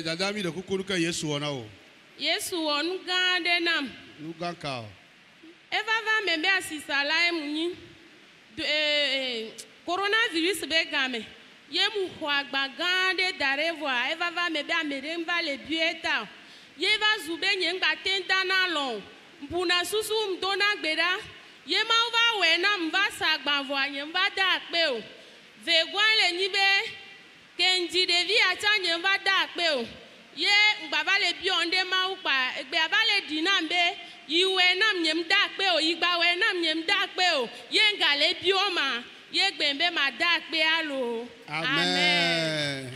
dada mi de kukuru ke Yesu ona o. Yesu onu gande nam. Nu ganka. Eva va me be asisa la emuni. Coronavirus be game. Ye mu agba gande darevoa. Eva va me be amere mva le bieta. Ye va zube nye ngba tenta na long. Mpuna susu mdona gbeda. Ye ma va we na mva sagba voa nye mva da akpe o. Vegwan le nibe. Kenji devi acha nye mva da akpe o. Ye mbaba le bi onde ma upa. Egbe abale dinambe. Iwe nam nye mda akpe o. Igba we nam nye mda akpe o. Ye ngale bi oma. Ye gbembe ma da akpe alo. Amen.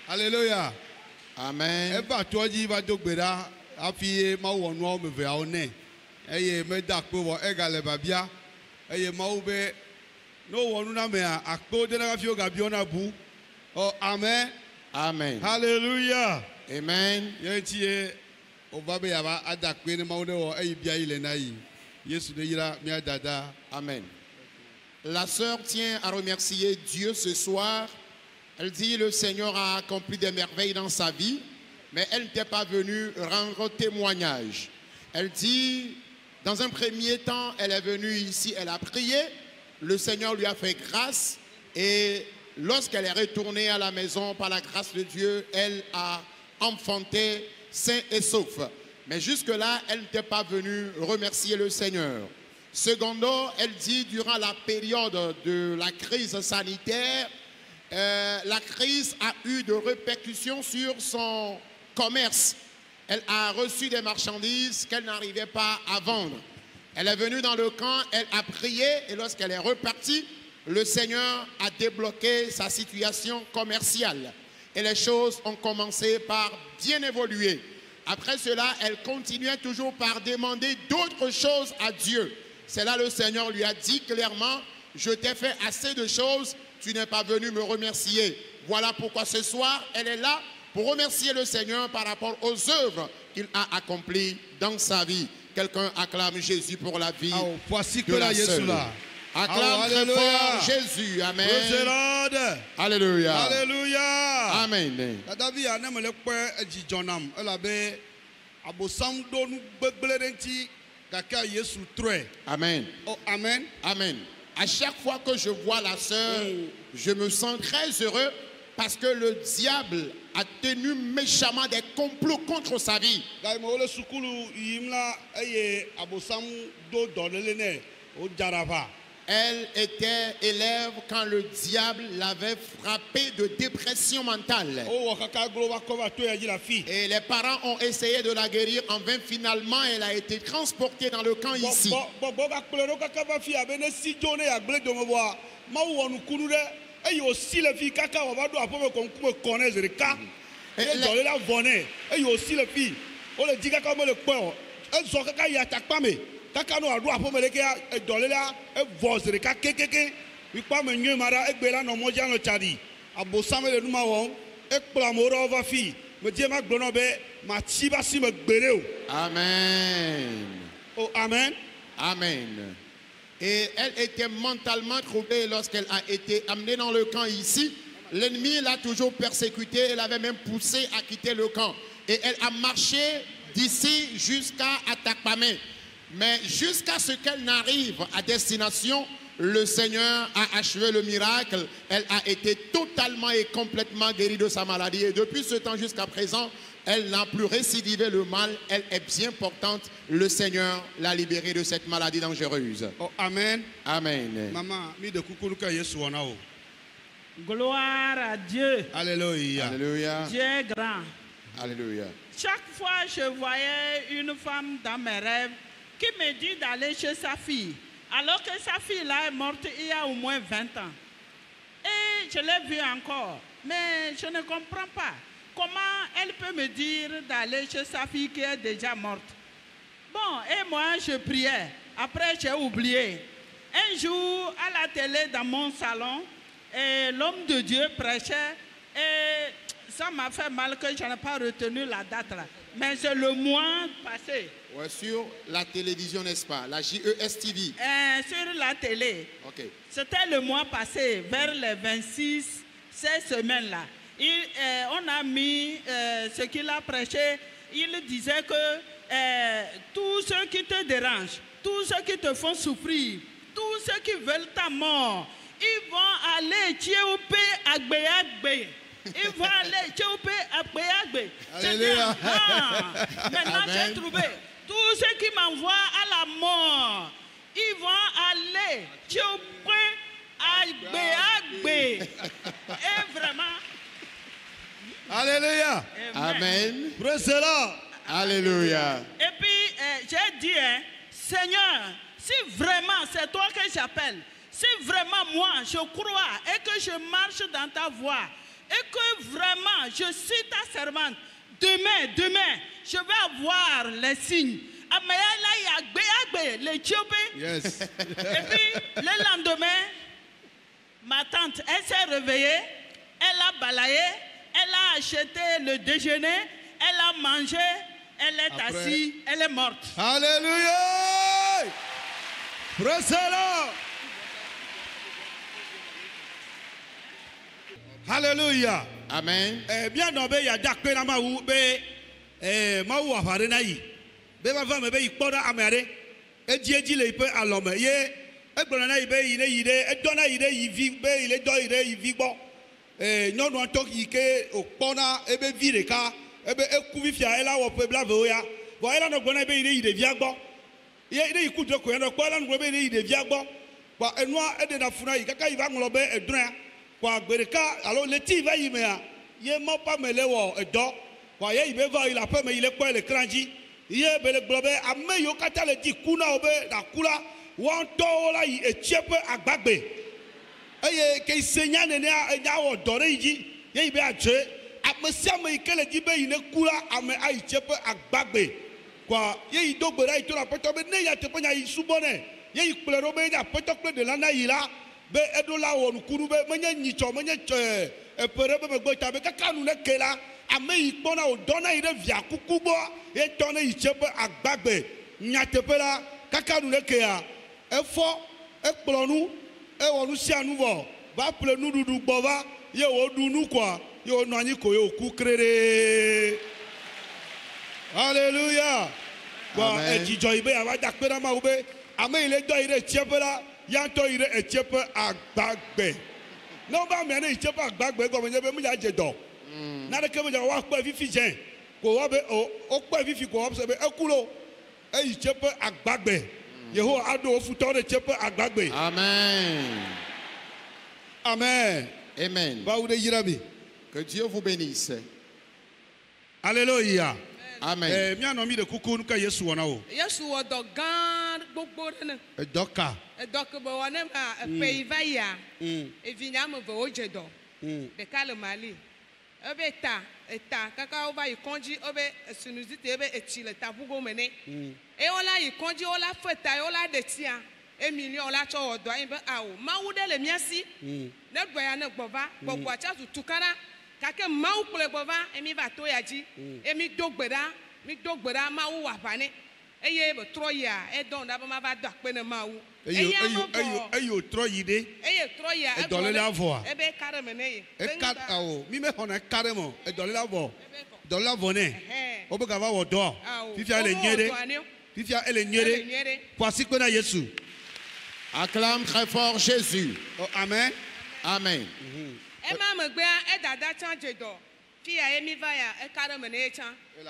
Alléluia. Amen. Eba toji va dogbera afi ma wonu o meve aone. Eye me da akpe wo egale babia. Eye ma ube no wonu na me akpe de na fi o gabi ona bu. Oh amen. Amen. Hallelujah. Amen. Ye tie o babe ya ba adakpe ni ma wo de wo eyi bia ile na yi. Yesu de yira mi adada. Amen. La sœur tient à remercier Dieu ce soir. Elle dit le Seigneur a accompli des merveilles dans sa vie, mais elle n'était pas venue rendre témoignage. Elle dit, dans un premier temps, elle est venue ici, elle a prié, le Seigneur lui a fait grâce, et lorsqu'elle est retournée à la maison, par la grâce de Dieu, elle a enfanté sain et sauf. Mais jusque-là, elle n'était pas venue remercier le Seigneur. Secondo, elle dit, durant la période de la crise sanitaire, la crise a eu de répercussions sur son commerce. Elle a reçu des marchandises qu'elle n'arrivait pas à vendre. Elle est venue dans le camp, elle a prié et lorsqu'elle est repartie, le Seigneur a débloqué sa situation commerciale. Et les choses ont commencé par bien évoluer. Après cela, elle continuait toujours par demander d'autres choses à Dieu. C'est là le Seigneur lui a dit clairement, je t'ai fait assez de choses, tu n'es pas venu me remercier. Voilà pourquoi ce soir, elle est là pour remercier le Seigneur par rapport aux œuvres qu'il a accomplies dans sa vie. Quelqu'un acclame Jésus pour la vie de la sœur. Acclame très fort Jésus. Amen. Alléluia. Alléluia. Amen. David a nem le kwe ejijonam elabe abosam do nu gbegbele denti kaka Yesu tre. Amen. Oh amen. Amen. À chaque fois que je vois la sœur, je me sens très heureux parce que le diable a tenu méchamment des complots contre sa vie. Gaimo le sukulu yimla eye abosam do dolele ne o jarava. Elle était élève quand le diable l'avait frappée de dépression mentale. Et les parents ont essayé de la guérir. En vain, finalement, elle a été transportée dans le camp ici. Kakano adu apomeleke dolela vozre ka kekeke wipa menye mara egbela no moja no chadi abosame le numa won ekpla moro va fi me die ma gbono be ma chiba si me gbere o. Amen. Oh amen. Amen. Et elle était mentalement troublée lorsqu'elle a été amenée dans le camp ici. L'ennemi l'a toujours persécutée, elle avait même poussé à quitter le camp. Et elle a marché d'ici jusqu'à Atakpamé. Mais jusqu'à ce qu'elle n'arrive à destination, le Seigneur a achevé le miracle. Elle a été totalement et complètement guérie de sa maladie. Et depuis ce temps jusqu'à présent, elle n'a plus récidivé le mal. Elle est bien portante. Le Seigneur l'a libérée de cette maladie dangereuse. Oh, amen. Amen. Maman, mi de kukuruka Yesu wanao. Gloire à Dieu. Alléluia. Alléluia. Dieu est grand. Alléluia. Chaque fois je voyais une femme dans mes rêves qui me dit d'aller chez sa fille, alors que sa fille là est morte il y a au moins 20 ans. Et je l'ai vue encore, mais je ne comprends pas. Comment elle peut me dire d'aller chez sa fille qui est déjà morte? Bon, et moi je priais. Après j'ai oublié. Un jour, à la télé dans mon salon, l'homme de Dieu prêchait et ça m'a fait mal que je n'ai pas retenu la date là. Mais c'est le mois passé. Ouais, sur la télévision, n'est-ce pas? La JES TV. Sur la télé. Ok. C'était le mois passé, vers les 26 ces semaines-là. On a mis ce qu'il a prêché. Il disait que tous ceux qui te dérangent, tous ceux qui te font souffrir, tous ceux qui veulent ta mort, ils vont aller tchéoupé agbe. Ils vont aller tchéoupé agbe. Alléluia. Maintenant Amen. j'ai trouvé. Tous ceux qui m'envoient à la mort, ils vont aller tchéoupé agbe. Et vraiment. Alléluia. Amen. Praise the Lord. Alléluia. Et puis, j'ai dit, hein, Seigneur, si vraiment c'est toi que j'appelle, si vraiment moi je crois et que je marche dans ta voie, et que vraiment je suis ta servante, demain, je vais avoir les signes. Yes. Et puis, le lendemain, ma tante, elle s'est réveillée, elle a balayé, elle a acheté le déjeuner, elle a mangé, elle est Après. assise, elle est morte. Alléluia. Praise the Lord. Hallelujah. Amen. Bien non be ya dakpe na mawu be ma wu afare na yi. Be ba va me be ikpona amere. Eji le pe alome ye egbona na yi be yi ne yi de edo na yi de yi vi be yi le do yi de yi vi gbo. Nyɔnu atɔ yi ke okpɔna ebe vi ɖeka ebe eku vi fia ela wɔ ƒe blave wo ya vɔ ela nɔ gbɔna be yi ne yi ɖevia gbɔ ye ne yi ku do ko ya nɔ kpɔ ela nɔ gblɔ be yi ne yi ɖevia gbɔ kpɔ enua eɖena fu na yi kaka yi va ŋlɔ be edrɔ̃a kpɔ agbe ɖeka alo leti va yi mea ye mɔ ƒe ame le wɔ edɔ kpɔ ye yi be va yi le aƒe me yi le kpɔ le kran dzi ye be le gblɔ be ame yiwo katã le di ku na wo be ɖaku la wɔn tɔwo la yi etsie ƒe agbagbe. Eye ke se nya nenea enya wɔ dɔ ɖe yi dzi ye yi be adze ame sia ame yi ke le dzi be yi ne ku la ame ayi tse ƒe agbagbe kɔa ye yi do gbe ɖa yi to la aƒetɔ be ne ya teƒe nya yi subɔ nɛ ye yi kplɔe ɖo be ne aƒetɔ kple ɖela na yi la be eɖo la wɔ nukunu be menye nyitsɔ menye eƒe ɖe be megbe ta be kaka nu ne ke la ame yi kpɔna o dɔ na yi ɖe via kuku gbɔ ye tɔ ne yi tse ƒe agbagbe nyateƒe la kaka nu ne kea efɔ ekplɔ nu. Ewɔ nu sia nu vɔ va ƒle nuɖuɖu gbɔ va ye wòɖu nu kɔa ye wònɔ anyi ko ye wòku kreɖe. Hallelujah. Gbɔ edzidzɔ yi be yava da kpe ɖe Mawu be ame yi le dɔ yi ɖe etieƒe la ya ŋutɔ yi ɖe etieƒe agbagbe. Ne wobe amea ne yi tieƒe agbagbe gɔme nye be me dza dze dɔ. Naneke me dza woakpɔe fifi dze ko wɔ be wokpɔe fifi ko wɔ se be eku lo eyi tieƒe agbagbe. Yehowa aɖo wo futɔwo ɖe tieƒe agbagbe. Amen. Amen. Amen. Mawu ɖe yra mi. Que Dieu vous bénisse. Alléluia. Amen. Mianɔ mi ɖe kuku nu ke Yesu wɔna o. Yesu wɔ dɔ gã gbogbo ɖe ne. Edɔ ka. Edɔ ke be wɔ ne ma eƒe yi va yia. Evinya ame eve wodze dɔ. Ɖeka le Mali. Ebe eta kaka wova yi kɔndzi ebe sinusite ebe etsi le taƒugo me ne. Eye wola yi kɔndzi wola fe ta ye wola ɖe tia. Emilion la tsɔ wɔ dɔa yi be awo Mawu ɖe le mía si. Ne gbɔ ya ne gbɔ va gbɔgbɔa tsa tutu kana gake Mawu kplɔe gbɔ va emi va to ya dzi. Emi do gbe ɖa Mawu wɔ aʋa ne. Eye be trɔ yia edɔ na be ma va do akpe ne Mawu. Eyi o trɔ yi ɖe. Eye trɔ yia Edɔléla vɔa. ebe ka ɖe me ne ye. Eka awo mi me xɔna eka ɖe me edɔléla vɔ. Dɔléla vɔ nɛ. Wo be gava wɔ dɔ. Fifia ele nyuie ɖe. Fifia ele nyuie ɖe. Ƒo asikpe na Yesu. Acclame très fort Jésus. Oh, amen. Amen. Ema megbea edada tsã dze dɔ. Fia ye mi va ya eka ɖe me ne ye tsã.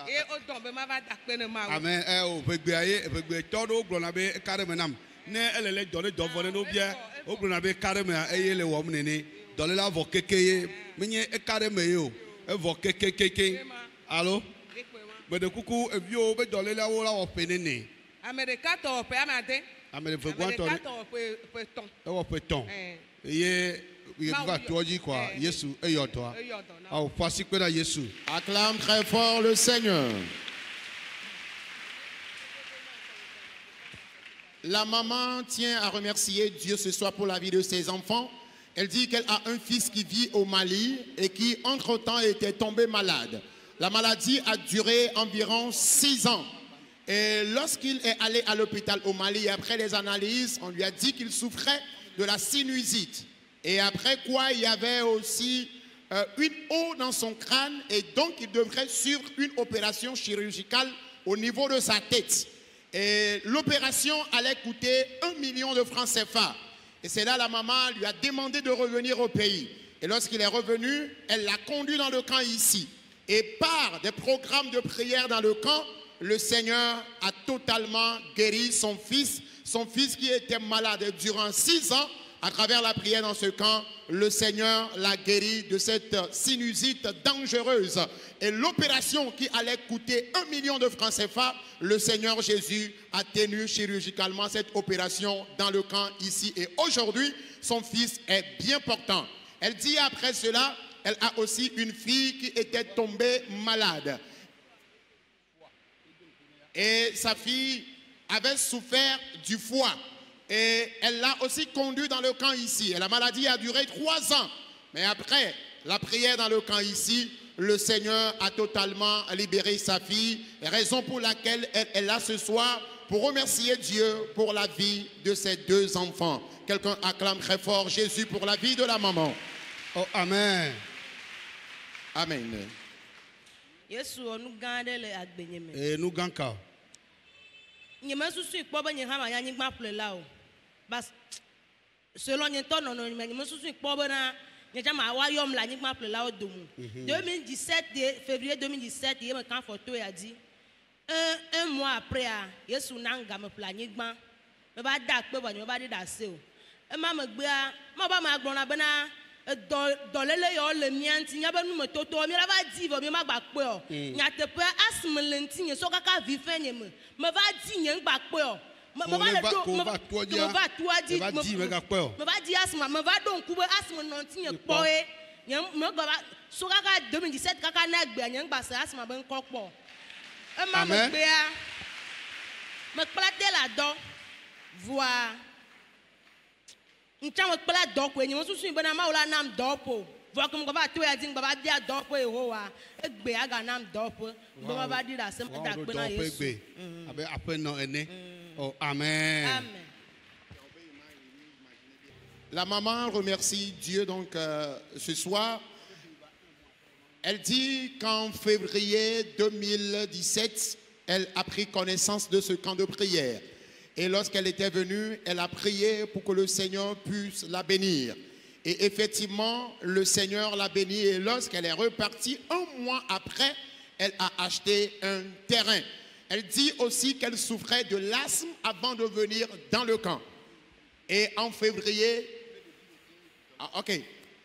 Ye o dɔn be ma va da akpe ne Mawu. Amen. O ʋegbea ye ʋegbetɔ ɖewo gblɔna be eka ɖe me nam. Ne ele le dɔ ne dɔ vɔ ne no bia wo gblɔna be eka ɖe mea eye le wɔm nene. Dɔléla vɔ keke ye menye eka ɖe me ye o. Evɔ kekekeke. Alo. Meɖe kuku eviwo be dɔlélawo la wɔ ƒe nene. Ame ɖeka tɔ ƒe ame ade. Ame ɖe Ame gbãtɔ ɖeka ne tɔ ƒe tɔn. ewɔ ƒe tɔn. Eye va toɔ dzi kɔa Yesu eyɔ dɔa. Awo ƒo asikpe na Yesu. Acclame très fort le Seigneur. La maman tient à remercier Dieu ce soir pour la vie de ses enfants. Elle dit qu'elle a un fils qui vit au Mali et qui, entre-temps, était tombé malade. La maladie a duré environ 6 ans. Et lorsqu'il est allé à l'hôpital au Mali, après les analyses, on lui a dit qu'il souffrait de la sinusite. Et après quoi, il y avait aussi une eau dans son crâne et donc il devrait suivre une opération chirurgicale au niveau de sa tête. Et l'opération allait coûter 1 million de francs CFA. Et c'est là la maman lui a demandé de revenir au pays. Et lorsqu'il est revenu, elle l'a conduit dans le camp ici. Et par des programmes de prière dans le camp, le Seigneur a totalement guéri son fils qui était malade durant 6 ans. À travers la prière dans ce camp, le Seigneur l'a guéri de cette sinusite dangereuse. Et l'opération qui allait coûter 1 million de francs CFA, le Seigneur Jésus a tenu chirurgicalement cette opération dans le camp ici. Et aujourd'hui, son fils est bien portant. Elle dit après cela, elle a aussi une fille qui était tombée malade. Et sa fille avait souffert du foie. Et elle l'a aussi conduit dans le camp ici. Et la maladie a duré 3 ans. Mais après la prière dans le camp ici, le Seigneur a totalement libéré sa fille. Raison pour laquelle elle est là ce soir pour remercier Dieu pour la vie de ses 2 enfants. Quelqu'un acclame très fort Jésus pour la vie de la maman. Oh, amen. Amen. Et nous gagnons. Selon les temps, non, mais je suis pauvre. 2017, février 2017, il y a un photo a dit un mois après, il y a un me planique. Je vais dire et ma dans le mien, il y a un toto, mais la va dire, mais ma bakpo. Il y a te peur, asme lentine, so kaka vifene me. Me va dire, bakpo. Me va dire asma, me va donc couper asma lentine, poé. Me va so kaka 2017 kaka nagbe, yang basa asma ben kokpo. Et ma me bea, me plate là-dedans, voir. Je suis un peu de temps, je suis un peu de temps, voir comme va tout dire va dire dopo et hoa et be aga nam dopo va dire la sem da pe na Yesu après non ene. Oh amen. Amen. La maman remercie Dieu donc ce soir. Elle dit qu'en février 2017, elle a pris connaissance de ce camp de prière. Et lorsqu'elle était venue, elle a prié pour que le Seigneur puisse la bénir. Et effectivement, le Seigneur l'a bénie. Et lorsqu'elle est repartie, 1 mois après, elle a acheté un terrain. Elle dit aussi qu'elle souffrait de l'asthme avant de venir dans le camp. Et en février,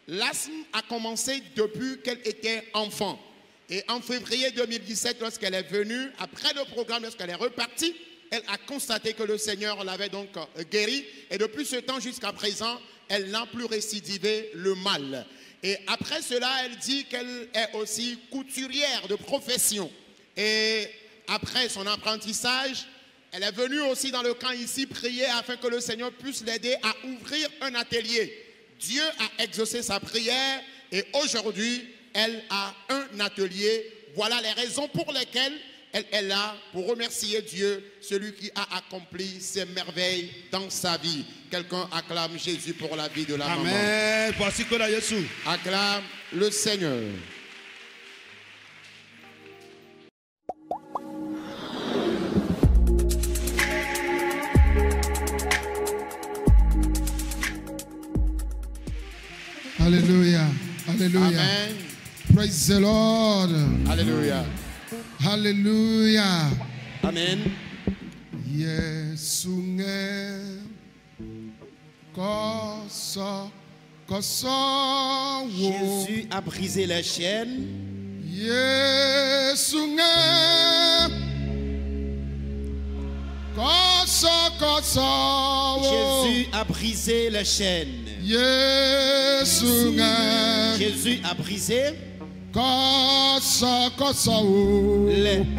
l'asthme a commencé depuis qu'elle était enfant. Et en février 2017, lorsqu'elle est venue, après le programme, lorsqu'elle est repartie, elle a constaté que le Seigneur l'avait donc guérie. Et depuis ce temps jusqu'à présent, elle n'a plus récidivé le mal. Et après cela, elle dit qu'elle est aussi couturière de profession. Et après son apprentissage, elle est venue aussi dans le camp ici prier afin que le Seigneur puisse l'aider à ouvrir un atelier. Dieu a exaucé sa prière et aujourd'hui, elle a un atelier. Voilà les raisons pour lesquelles elle est là pour remercier Dieu, celui qui a accompli ces merveilles dans sa vie. Quelqu'un acclame Jésus pour la vie de la maman. Amen. Voici que la Jésus. Acclame le Seigneur. Hallelujah. Hallelujah. Amen. Praise the Lord. Alléluia. Hallelujah. Amen. Yesunge koso wo. Jésus a brisé les chaînes. Yesunge koso wo. Jésus a brisé les chaînes. Yesunge. Jésus a brisé les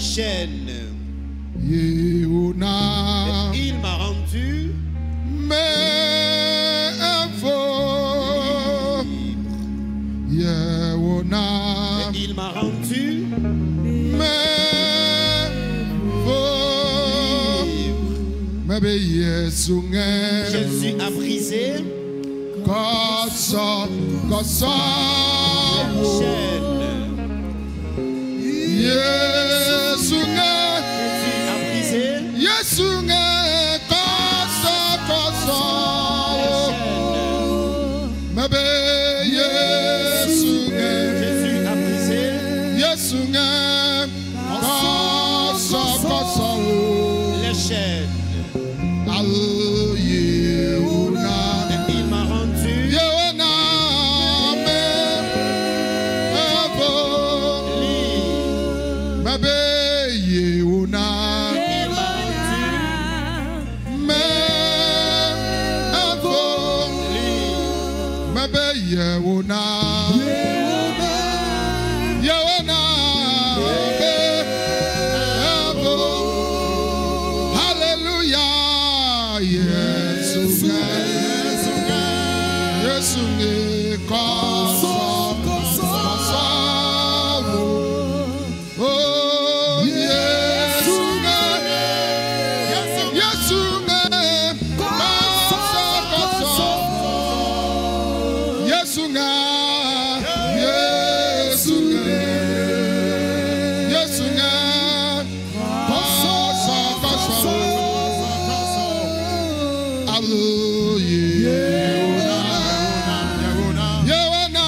chaînes. Et il m'a rendu et il m'a rendu Jésus a brisé Koso, koso, chaîne. Yesunge, Jésus a brisé Yesunge, koso, koso, Mebe, Yesunge, Jésus a brisé Yesunge, koso, koso, les chaînes. Yeuna, Et il m'a rendu Yeuna, me, evo, libre. Mebe, Yeuna. Il m'a rendu Me evo mebe yewona yewona me evo hallelujah yesunge yesunge koso koso oh yesunge yesunge koso koso yesunge yesunge yesunge koso koso hallelujah yewona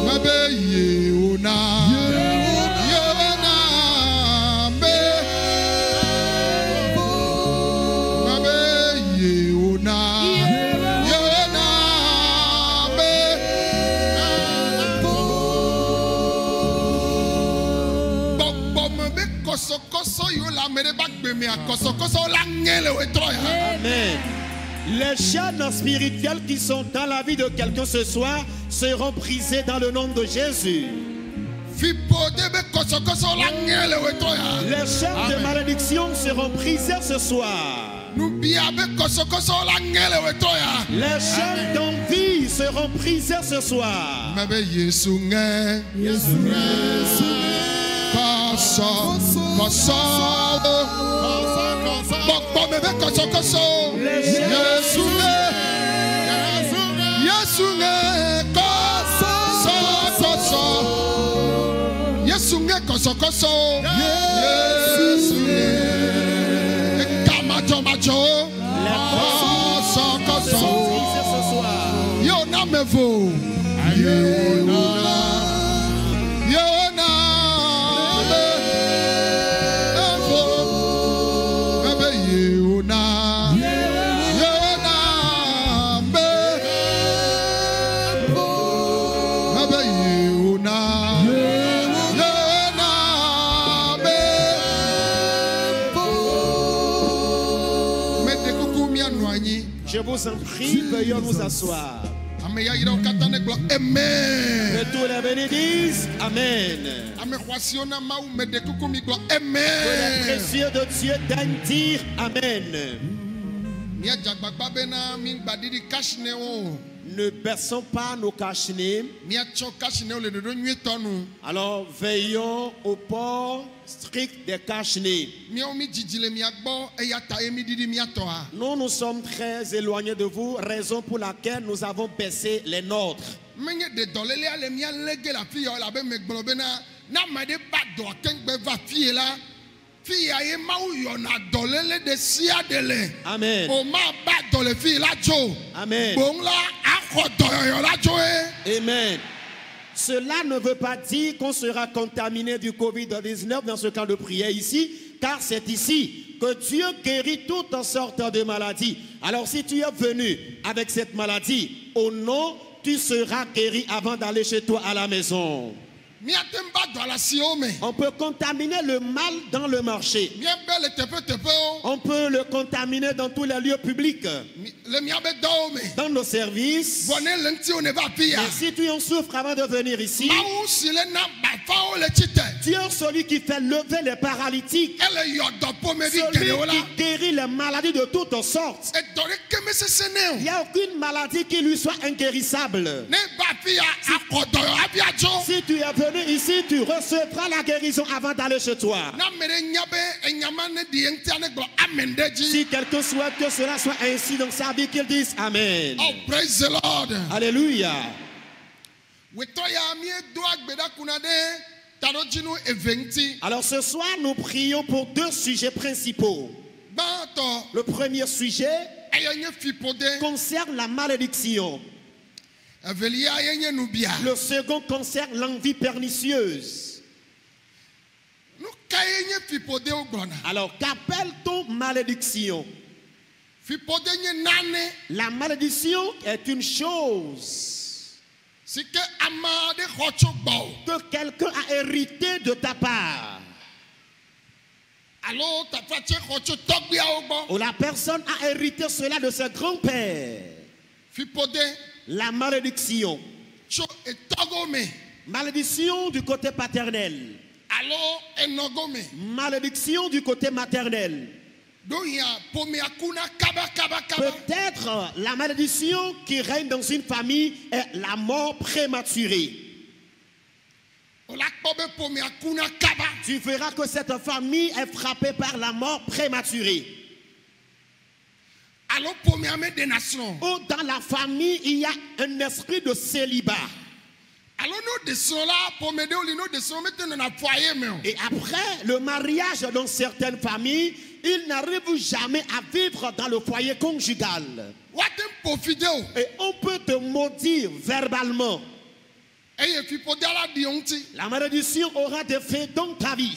mebe yewona yewona me mebe yewona yewona me gbogbo mebe kosokoso yo la mere ba gbe mi akosokoso la ngele we tro ya. Amen. Les chaînes spirituelles qui sont dans la vie de quelqu'un ce soir seront brisées dans le nom de Jésus. Fipo de be kosokoso la ngele we tro ya. Les chaînes de malédiction seront brisées ce soir. Nubia be kosokoso la ngele we tro ya. Les chaînes d'envie seront brisées ce soir. Mebe yesunge koso koso gbogbo mebe kosokoso yesunge yesunge koso koso yesunge kosokoso yesunge kamajo koso koso Brisées ce soir. yo na mevo yona yona mevo mebe yona yona mevo mebe yona yona mevo mede kuku mianwanyi. Je vous en prie, veuillons nous asseoir. Amen. Que tous les bénis disent Amen. Que les précieux de Dieu daignent dire Amen. Ne baissons pas nos cache-nez. Alors veillons au port strict des cache-nez. Nous nous sommes très éloignés de vous, raison pour laquelle nous avons baissé les nôtres. Amen. Amen. Amen. Cela ne veut pas dire qu'on sera contaminé du Covid-19 dans ce camp de prière ici, car c'est ici que Dieu guérit toutes sortes de maladies. Alors si tu es venu avec cette maladie, au nom, tu seras guéri avant d'aller chez toi à la maison. On peut contaminer le mal dans le marché. On peut le contaminer dans tous les lieux publics. Dans nos services. Et si tu en souffres avant de venir ici, Dieu est celui qui fait lever les paralytiques. Celui qui guérit les maladies de toutes sortes. Il n'y a aucune maladie qui lui soit inguérissable. Si tu es venu ici, tu recevras la guérison avant d'aller chez toi. Si quelqu'un souhaite que cela soit ainsi dans sa vie, qu'il dise Amen. Oh, praise the Lord. Alléluia. Alors ce soir, nous prions pour deux sujets principaux. Le premier sujet concerne la malédiction. Le second concerne l'envie pernicieuse. Alors qu'appelle-t-on malédiction? La malédiction est une chose que quelqu'un a hérité de ta part. Ou la personne a hérité cela de ses grands-pères. La malédiction. Malédiction du côté paternel. Malédiction du côté maternel. Peut-être la malédiction qui règne dans une famille est la mort prématurée. Tu verras que cette famille est frappée par la mort prématurée. Ou dans la famille, il y a un esprit de célibat. Et après le mariage dans certaines familles, ils n'arrivent jamais à vivre dans le foyer conjugal. Et on peut te maudire verbalement. La malédiction aura des faits dans ta vie.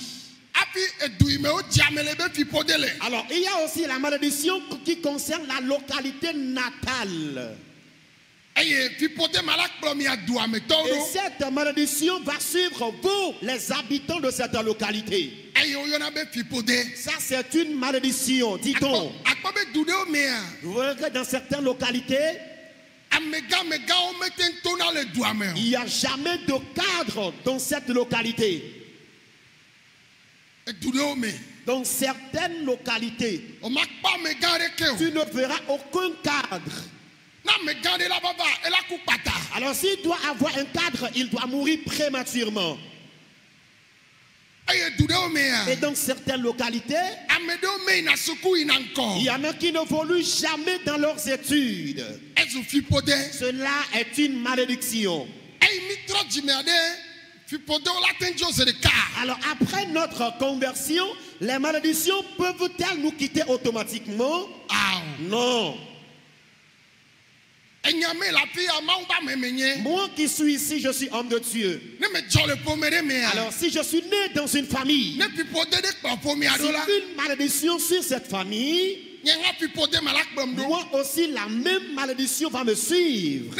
Alors, il y a aussi la malédiction qui concerne la localité natale. Et cette malédiction va suivre vous, les habitants de cette localité. Ça, c'est une malédiction, dit-on. Vous voyez que dans certaines localités, il n'y a jamais de cadre dans cette localité. Dans certaines localités, tu ne verras aucun cadre. Alors s'il doit avoir un cadre, il doit mourir prématurément. Et dans certaines localités, il y en a qui n'évoluent jamais dans leurs études. Cela est une malédiction. Alors après notre conversion, les malédictions peuvent-elles nous quitter automatiquement? Non. Moi qui suis ici, je suis homme de Dieu. Alors si je suis né dans une famille, si une malédiction sur cette famille, moi aussi la même malédiction va me suivre.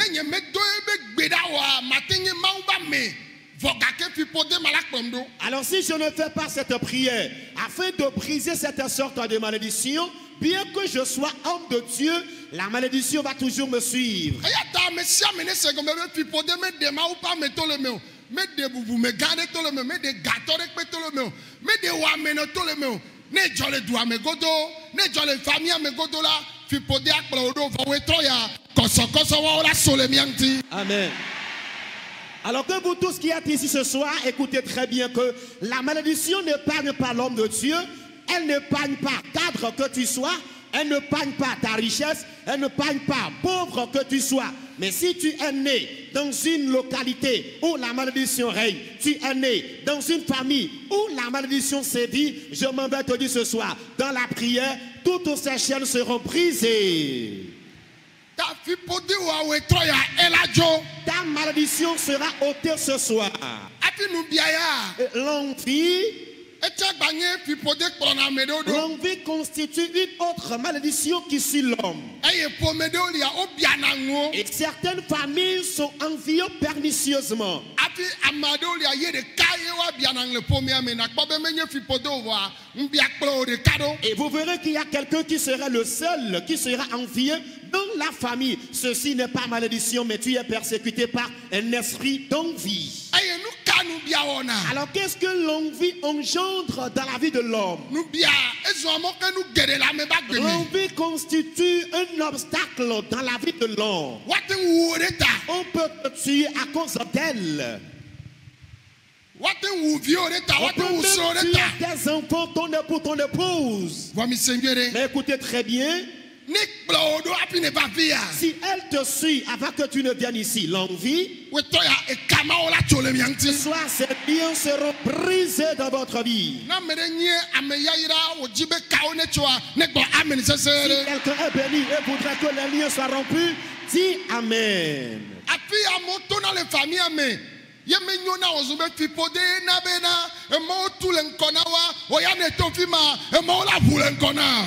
Alors si je ne fais pas cette prière afin de briser cette sorte de malédiction, bien que je sois homme de Dieu, la malédiction va toujours me suivre. Amen. Alors que vous tous qui êtes ici ce soir, écoutez très bien que la malédiction n'épargne pas l'homme de Dieu. Elle n'épargne pas cadre que tu sois. Elle n'épargne pas ta richesse. Elle n'épargne pas pauvre que tu sois. Mais si tu es né dans une localité où la malédiction règne, tu es né dans une famille où la malédiction sévit, je m'en vais te dire ce soir, dans la prière, toutes ces chaînes seront brisées. Ta malédiction sera ôtée ce soir. L'envie constitue une autre malédiction qui suit l'homme. Et certaines familles sont enviées pernicieusement. Et vous verrez qu'il y a quelqu'un qui sera le seul qui sera envié dans la famille. Ceci n'est pas malédiction, mais tu es persécuté par un esprit d'envie. Alors qu'est-ce que l'envie engendre dans la vie de l'homme? L'envie constitue un obstacle dans la vie de l'homme. On peut te tuer à cause d'elle. On peut même tuer tes enfants, ton époux, ton épouse. Mais écoutez très bien. Si elle te suit avant que tu ne viennes ici, l'envie, soit ces liens seront brisés dans votre vie. Si quelqu'un est béni et voudrait que les liens soient rompus, dis Amen.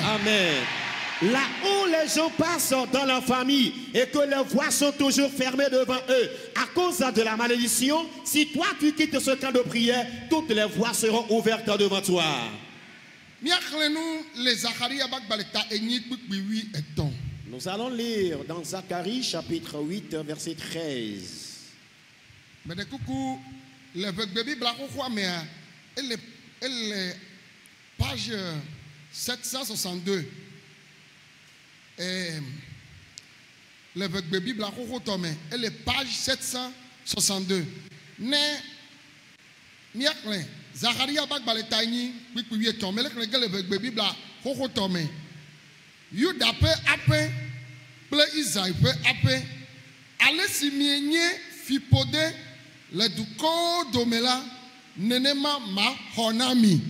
Amen. Là où les gens passent dans la famille et que les voies sont toujours fermées devant eux à cause de la malédiction, si toi tu quittes ce camp de prière, toutes les voies seront ouvertes devant toi. Nous allons lire dans Zacharie chapitre 8 verset 13. Page 762. Le Bible à Kokotomé, elle est page 762. Ne miakle Zacharia bakbaletaini pipi tomé le Bible à Kokotomé. Yuda pe ape ple Isaïe pe ape ale simienye fipode le duko domela nenema ma honami.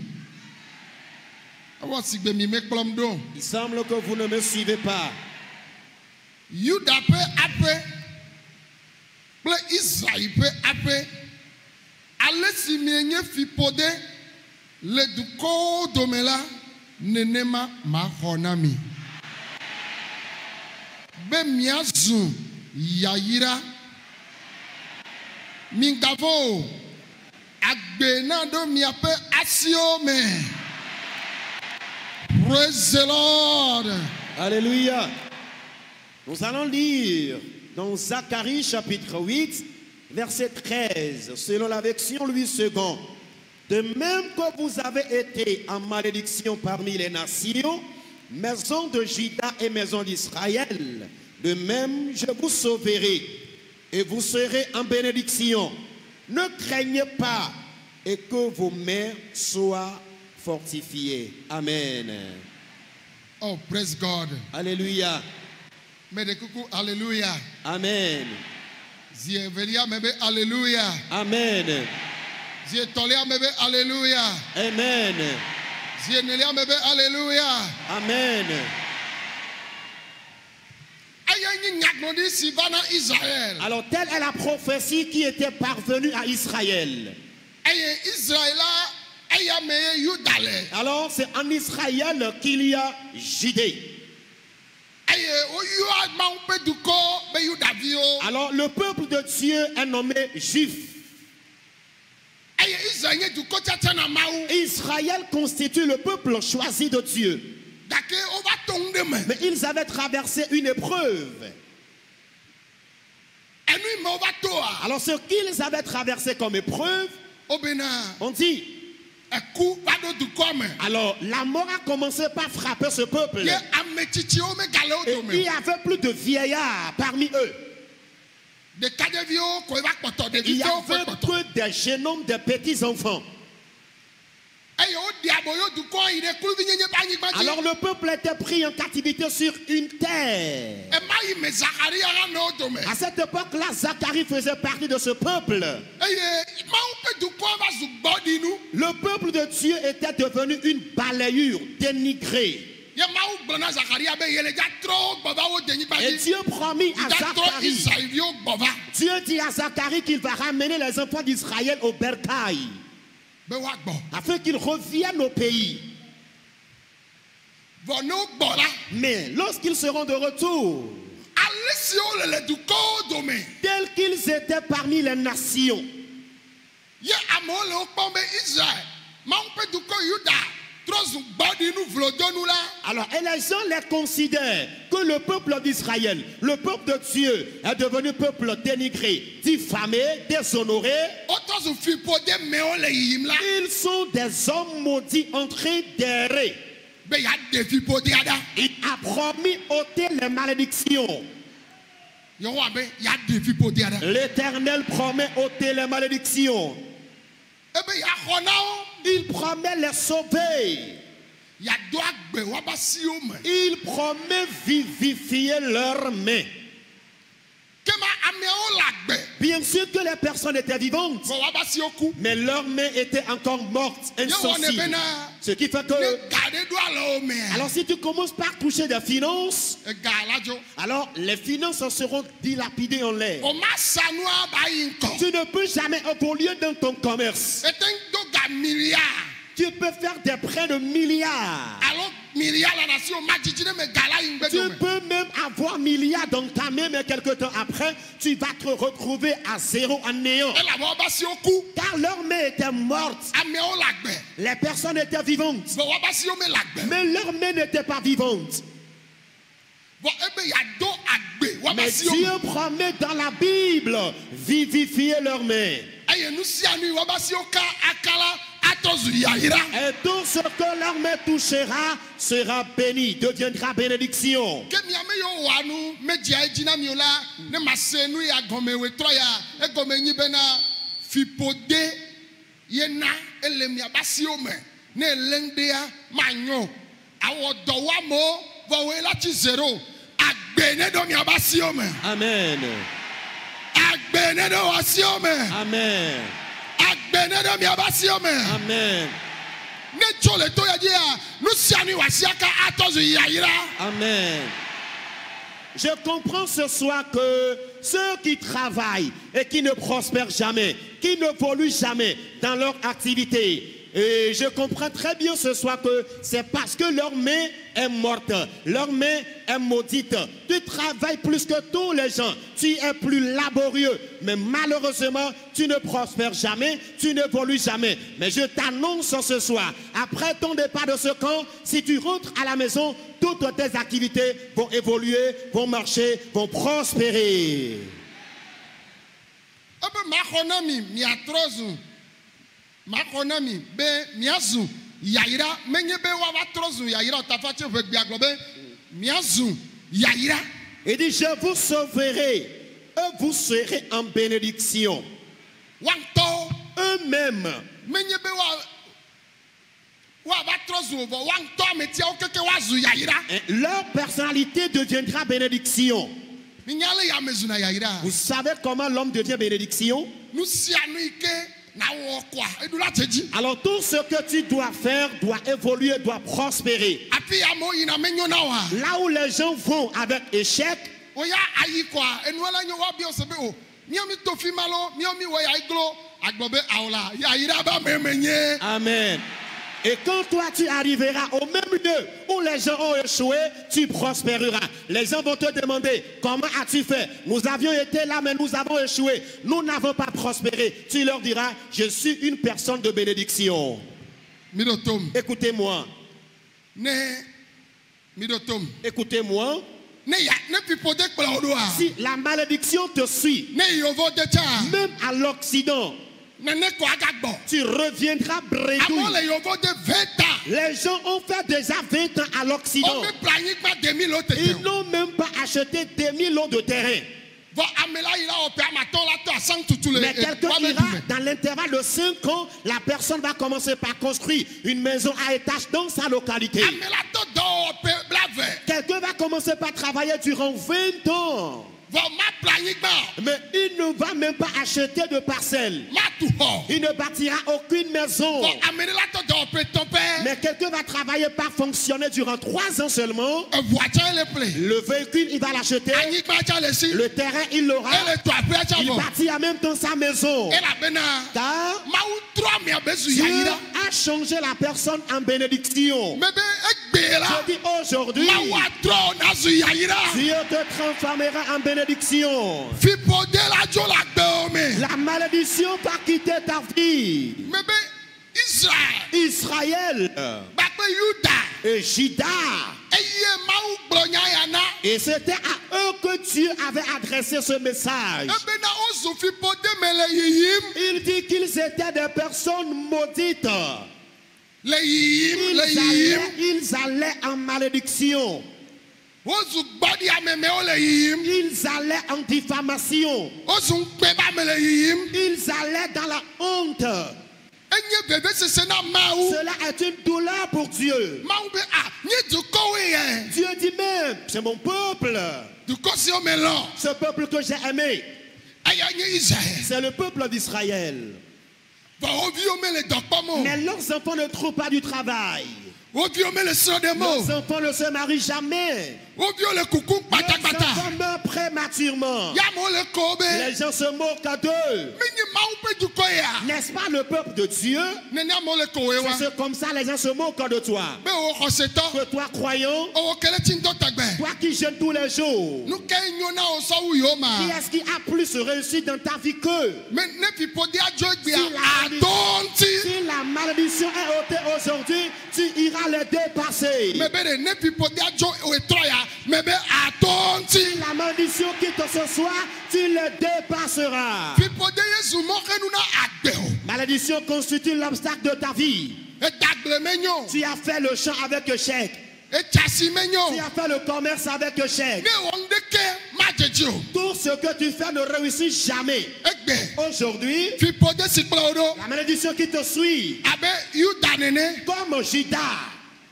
Il semble que vous ne me suivez pas. Yuda pe ape ple Isaïe pe ape ale simienye fipode le duko domela nenema ma honami. Be miazu yayira mingavo agbena do miape asiome. Praise the Lord. Alléluia. Nous allons lire dans Zacharie chapitre 8 verset 13 selon la version Louis II. De même que vous avez été en malédiction parmi les nations, maison de Juda et maison d'Israël, de même je vous sauverai et vous serez en bénédiction. Ne craignez pas et que vos mains soient fortifiées. Amen. Oh, praise God. Alléluia. Alléluia. Amen. Alléluia. Amen. Alléluia. Amen. Alléluia. Amen. Alors telle est la prophétie qui était parvenue à Israël. Alors c'est en Israël qu'il y a Judée. Alors le peuple de Dieu est nommé juif. Israël constitue le peuple choisi de Dieu. Mais ils avaient traversé une épreuve. Alors ce qu'ils avaient traversé comme épreuve, on dit, alors la mort a commencé par frapper ce peuple. Et il y avait plus de vieillards parmi eux. Il y avait que des jeunes hommes, des petits enfants. Alors le peuple était pris en captivité sur une terre. À cette époque-là, Zacharie faisait partie de ce peuple. Le peuple de Dieu était devenu une balayure dénigrée. Et Dieu promit à Zacharie, Dieu dit à Zacharie qu'il va ramener les enfants d'Israël au bercail afin qu'ils reviennent au pays. Mais lorsqu'ils seront de retour, tels qu'ils étaient parmi les nations, Alors, et les gens les considèrent que le peuple d'Israël, le peuple de Dieu, est devenu peuple dénigré, diffamé, déshonoré. Ils sont des hommes maudits en train d'errer. Il a promis ôter les malédictions. L'Éternel promet ôter les malédictions. Il promet les sauver. Il promet vivifier leurs mains. Bien sûr que les personnes étaient vivantes, mais leurs mains étaient encore mortes, insensibles. Ce qui fait que... Alors si tu commences par toucher des finances, alors les finances seront dilapidées en l'air. Tu ne peux jamais évoluer dans ton commerce. Tu peux faire des prêts de milliards. Tu peux même avoir milliards dans ta main, mais quelque temps après, tu vas te retrouver à zéro, en néant. Car leurs mains étaient mortes. Les personnes étaient vivantes, mais leurs mains n'étaient pas vivantes. Mais Dieu promet dans la Bible vivifier leurs mains. Et tout ce que leur main touchera sera béni, deviendra bénédiction. Amen. Amen. Amen. Amen. Je comprends ce soir que ceux qui travaillent et qui ne prospèrent jamais, qui n'évoluent jamais dans leur activité, et je comprends très bien ce soir que c'est parce que leur main est morte, leur main est maudite. Tu travailles plus que tous les gens, tu es plus laborieux, mais malheureusement, tu ne prospères jamais, tu n'évolues jamais. Mais je t'annonce ce soir, après ton départ de ce camp, si tu rentres à la maison, toutes tes activités vont évoluer, vont marcher, vont prospérer. Makonami be miazu yaira menye be wa trozu yaira tafati vegbia be miazu yaira. Il dit je vous sauverai et vous serez en bénédiction. Wanto eux-mêmes menye be wa trozu vo wanto metia okeke wazu yaira. Leur personnalité deviendra bénédiction. Vous savez comment l'homme devient bénédiction? Alors tout ce que tu dois faire doit évoluer, doit prospérer. Là où les gens vont avec échec, amen. Et quand toi tu arriveras au même lieu où les gens ont échoué, tu prospéreras. Les gens vont te demander comment as-tu fait? Nous avions été là mais nous avons échoué. Nous n'avons pas prospéré. Tu leur diras, je suis une personne de bénédiction. Écoutez-moi. Écoutez-moi. Si la malédiction te suit, même à l'Occident, tu reviendras bredouille. Les gens ont fait déjà 20 ans à l'Occident. Ils n'ont même pas acheté 2000 lots de terrain. Mais quelqu'un dira, dans l'intervalle de 5 ans, la personne va commencer par construire une maison à étage dans sa localité. Quelqu'un va commencer par travailler durant 20 ans. Mais il ne va même pas acheter de parcelle. Il ne bâtira aucune maison. Mais quelqu'un va travailler par fonctionner durant 3 ans seulement. Le véhicule, il va l'acheter. Le terrain, il l'aura. Il bâtit en même temps sa maison. Car Dieu a changé la personne en bénédiction. Je dis aujourd'hui, Dieu te transformera en bénédiction. La malédiction va quitter ta vie. Israël, Yuda. et Juda. Eye mawu gblɔ nya ya na. Et c'était à eux que Dieu avait adressé ce message. Ebena wozu fiƒode me le yiyim. Il dit qu'ils étaient des personnes maudites. Le yiyim, le yiyim. Ils allaient en malédiction. Wozu gbɔdi amemewo le yiyim. Ils allaient en diffamation. Wozu ŋkpeba me le yiyim. Ils allaient dans la honte. Enye vevesese na mawu. Cela est une douleur pour Dieu. Mawu be nye dukɔwoe yɛ. Dieu dit même, c'est mon peuple. Dukɔ siwo me lɔ. Ce peuple que j'ai aimé, Eya nye Israël. c'est le peuple d'Israël. Vɔ wo viwo me le dɔkpɔm o. Mais leurs enfants ne trouvent pas du travail. Wo viwo me le srɔ̃ɖem o. Leurs enfants ne se marient jamais. Wo viwo le kuku Leurs kpatakpata. enfants meurent prématurément. Yamewo le kɔ be. Les gens se moquent d'eux. Menye mawu ƒe dukɔ ya. N'est-ce pas le peuple de Dieu? Nene amewo le kɔwoe wa. C'est comme ça les gens se moquent de toi. Be wo xɔsetɔ. Que toi croyant, Owó kele tí ń dọ́ tẹ̀gbẹ́. toi qui jeûnes tous les jours, Nu ke nyo na o sɔwu yi o ma. qui est-ce qui a plus réussi dans ta vie qu'eux? Me ne fiƒode adzo egbea. Si la- Adonti. Si la malédiction est ôtée aujourd'hui, tu iras les dépasser. Me be de ne fiƒode adzo etrɔ ya. Me be adonti. Si la malédiction quitte ce soir, tu les dépasseras. Fiƒode Yesu mɔxenu na agbe o. Malédiction constitue l'obstacle de ta vie. Edagble me nyo. Tu as fait le champ avec échec. Etsasi me nyo. Tu as fait le commerce avec échec. Ne wɔ ŋdeke ma dzedze o. Tout ce que tu fais ne réussit jamais. Egbe. Aujourd'hui, Fiƒode si kplɔ wo ɖo. la malédiction qui te suit, Abe Yuda nene. comme Juda,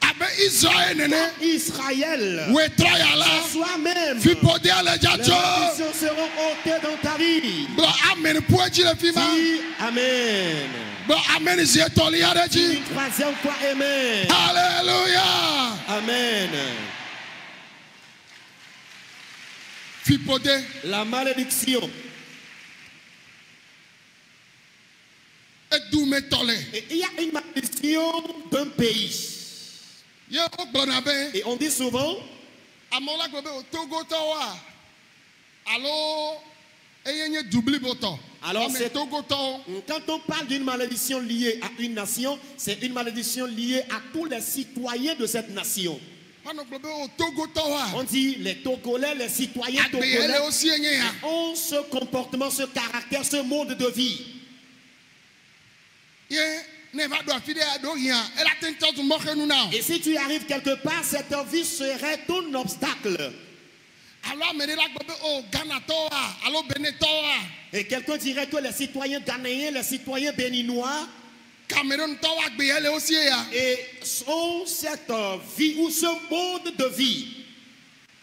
Abe Israël nene. Israël, Wo etrɔ ya la. soi-même, Fiƒode ale les dzadzɔ. malédictions seront ôtées dans ta vie. Gblɔ amen ƒu edzi le fi ma. Dis Amen. Gblɔ amen zi etɔ̃lia ɖe dzi. Une troisième fois, Amen. Alléluia. Amen. Fiƒode. La malédiction. Edumetɔ le. Et il y a une malédiction d'un pays. Ye wo gblɔna be. Et on dit souvent, Amewo la gblɔ be o Togotɔwoa. Alo eye nye du blibotɔ. Alors, Ame c'est- Togotɔwo. quand on parle d'une malédiction liée à une nation, c'est une malédiction liée à tous les citoyens de cette nation. Anɔ gblɔ be o Togotɔwoa. On dit les Togolais, les citoyens Agbeyɛ le togolais wo sie nye ya. ont ce comportement, ce caractère, ce mode de vie. Ye ne va do afi ɖe ɖo yia. Ela te ŋutɔ du mɔxenu na o. Et si tu arrives quelque part, cette vie serait ton obstacle. Alo ame ɖe la gblɔ be o Ghanatɔwoa. Alo Benetɔwoa. Et quelqu'un dirait que les citoyens ghanéens, les citoyens béninois, Camerontɔwo agbeyɛ le wo sie ya. et ont cette vie ou ce mode de vie.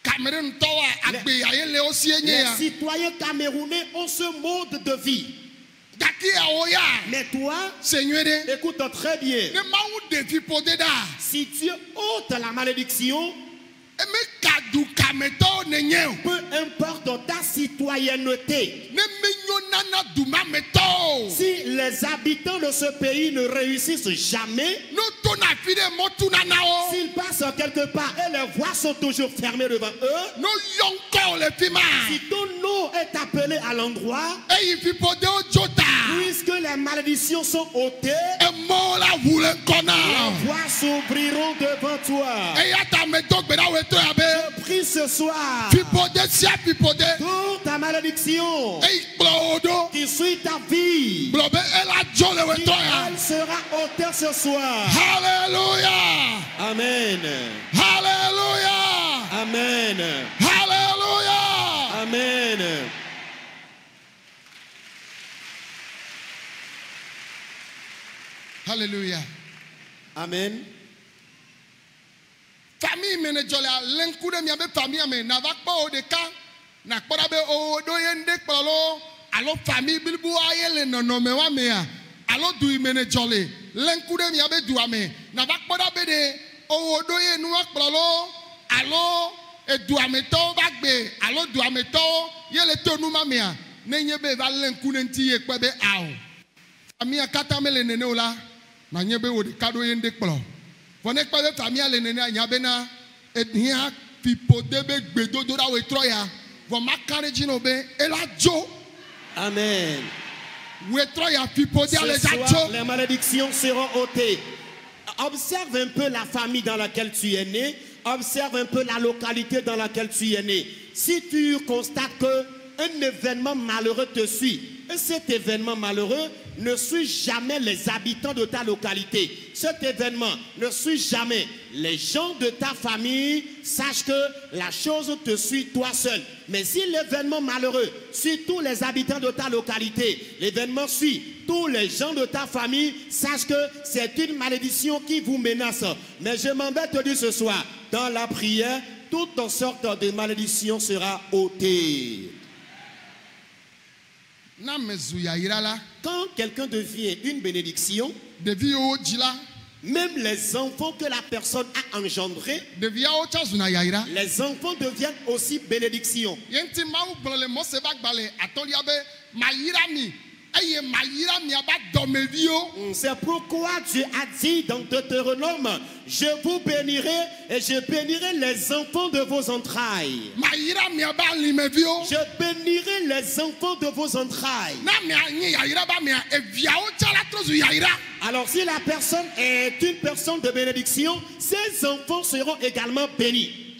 Camerontɔwoa agbeyɛ le wo sie nye Les ya. citoyens camerounais ont ce mode de vie. Gake awo ya. Mais toi, Se nyuie ɖe. écoute très bien. Ne mawu ɖe fiƒode ɖa. Si Dieu ôte la malédiction, Eme ka du kametɔwo nenye o. peu importe ta citoyenneté, Ne menyo nana dumametɔwo. si les habitants de ce pays ne réussissent jamais, No to na fi ɖe mɔtu nanawo. s'ils passent quelque part et les voies sont toujours fermées devant eux, No yɔ ŋkɔ le fi ma. si ton nom est appelé à l'endroit, Eyi fiƒodewo dzo ta. puisque les malédictions sont ôtées, Emɔwo la ʋu le ŋkɔ na. les voies s'ouvriront devant toi. Eya ta me do gbe ɖa wo etɔ ya be. Je prie ce soir, Fiƒode sia fiƒode. toute ta malédiction Eyi kplɔ wo ɖo. qui suit ta vie, Gblɔ be ela dzo le wo etɔ ya. elle sera ôtée ce soir. Hallelujah. Amen. Hallelujah. Amen. Hallelujah. Amen. Hallelujah. Amen. Famille me ne dzɔ le le ŋku ɖe miabe famille me nava kpɔ wo ɖeka nakpɔ ɖa be o ɖo ye ŋɖe kplɔ lo alo famille blibo aye le nɔnɔme wa mea alo du yi me ne dzɔ le ŋku ɖe miabe dua me nava kpɔ ɖa be ɖe o ɖo ye nua kplɔ lo alo eduametɔwo va gbe alo duametɔwo ye le to nu ma mea ne nye be va le ŋku ɖe ŋuti ye kpe be awɔ famille katã me le nene o la na nye be wo ɖeka ɖo ye ŋɖe kplɔ. Vɔ ne kpe be famille le nene anya bena ehia fiƒode be gbedodo ɖa wo etrɔ ya vɔ maka ɖe dzi no be ela dzo Amen. wo etrɔ ya fiƒodea le Ce dza soir, dzo. les malédictions seront ôtées. observe un peu la famille dans laquelle tu es né, observe un peu la localité dans laquelle tu es né. Si tu constates qu'un événement malheureux te suit, et cet événement malheureux ne suit jamais les habitants de ta localité, cet événement ne suit jamais les gens de ta famille, sache que la chose te suit toi seul. Mais si l'événement malheureux suit tous les habitants de ta localité, l'événement suit tous les gens de ta famille, sache que c'est une malédiction qui vous menace. Mais je m'en vais te dire ce soir, dans la prière, toute sorte de malédiction sera ôtée. Quand quelqu'un devient une bénédiction, même les enfants que la personne a engendrés, les enfants deviennent aussi bénédictions. C'est pourquoi Dieu a dit dans Deutéronome, je vous bénirai et je bénirai les enfants de vos entrailles. Je bénirai les enfants de vos entrailles. Alors si la personne est une personne de bénédiction, ses enfants seront également bénis.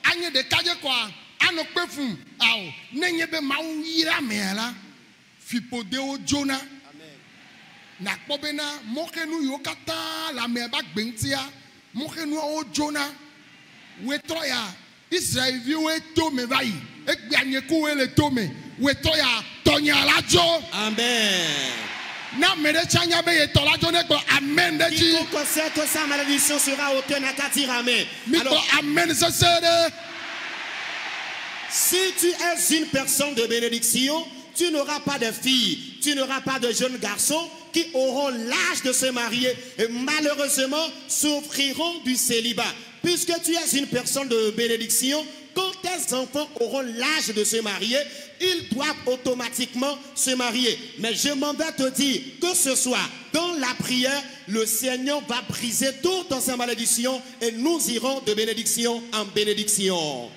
Anye de kaje kwa ano pefum awo nenye be mawu yira mela fipode o jona na kpobena mokenu yo kata la meba gbentia mokenu o jona we troya Israel vi we to me vai egbe anyeku we le to me we troya tonya lajo. Amen. Na mere chanya be ye tola jone ko amen de ji. Quiconque sait que sa malédiction sera ôtée n'a qu'à dire amen. Alors amen ça c'est. Si tu es une personne de bénédiction, tu n'auras pas de filles, tu n'auras pas de jeunes garçons qui auront l'âge de se marier et malheureusement souffriront du célibat. Puisque tu es une personne de bénédiction, quand tes enfants auront l'âge de se marier, ils doivent automatiquement se marier. Mais je m'en vais te dire que ce soir, dans la prière, le Seigneur va briser toutes ces malédictions et nous irons de bénédiction en bénédiction.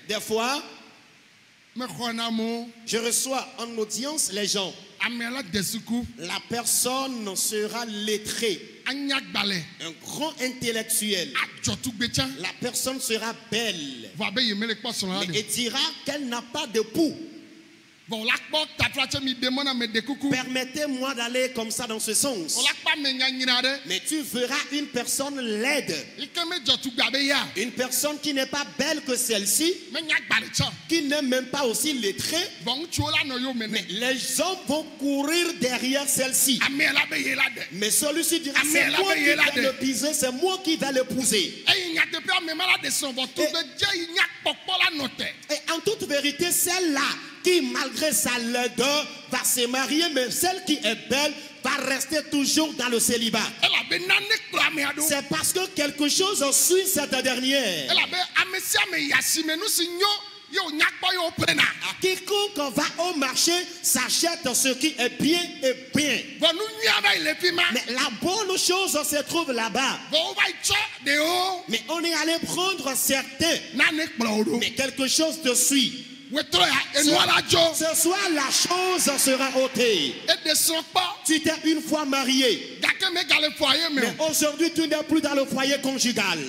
Des fois, je reçois en audience les gens. La personne sera lettrée, un grand intellectuel. La personne sera belle et dira qu'elle n'a pas de d'époux. Permettez-moi d'aller comme ça dans ce sens. Mais tu verras une personne laide, une personne qui n'est pas belle que celle-ci, qui n'est même pas aussi lettrée. Mais les hommes vont courir derrière celle-ci. Mais celui-ci dira c'est moi qui vais le piser, c'est moi qui vais l'épouser. Et en toute vérité, celle-là qui malgré sa laideur va se marier, mais celle qui est belle va rester toujours dans le célibat. C'est parce que quelque chose suit cette dernière. Quiconque va au marché s'achète ce qui est bien et bien. Mais la bonne chose se trouve là-bas. Mais on est allé prendre certains. Mais quelque chose te suit. Ce soir, la chose sera ôtée. Tu t'es une fois marié, mais aujourd'hui, tu n'es plus dans le foyer conjugal.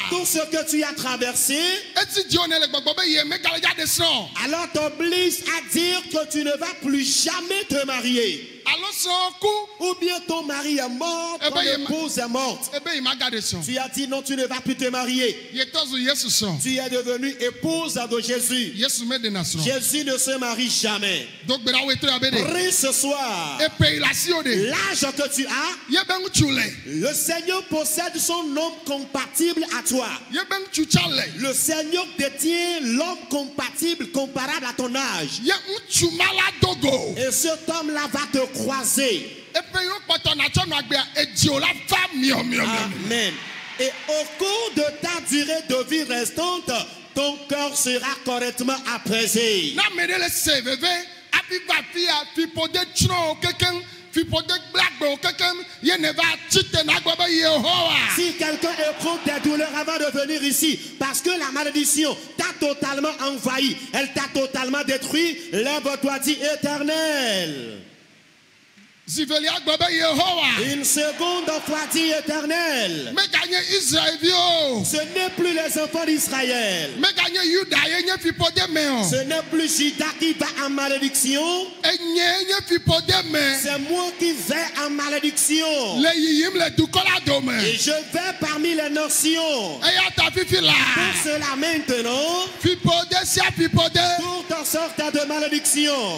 Tout ce que tu as traversé, alors t'oblige à dire que tu ne vas plus jamais te marier. Ou bien ton mari est mort, ton épouse est morte. Tu as dit non, tu ne vas plus te marier. Tu es devenu épouse de Jésus. Jésus ne se marie jamais. Prie ce soir. L'âge que tu as, le Seigneur possède son homme compatible à toi. Le Seigneur détient l'homme compatible, comparable à ton âge. Et cet homme-là va te croiser. Amen. Et au cours de ta durée de vie restante, ton cœur sera correctement apaisé. Si quelqu'un éprouve des douleurs avant de venir ici, parce que la malédiction t'a totalement envahi, elle t'a totalement détruit, lève-toi, dis Éternel. Une seconde fois, dit Éternel. Ce n'est plus les enfants d'Israël. Ce n'est plus Judas qui va en malédiction. C'est moi qui vais en malédiction. Et je vais parmi les nations. Pour cela maintenant, toutes sortes de malédictions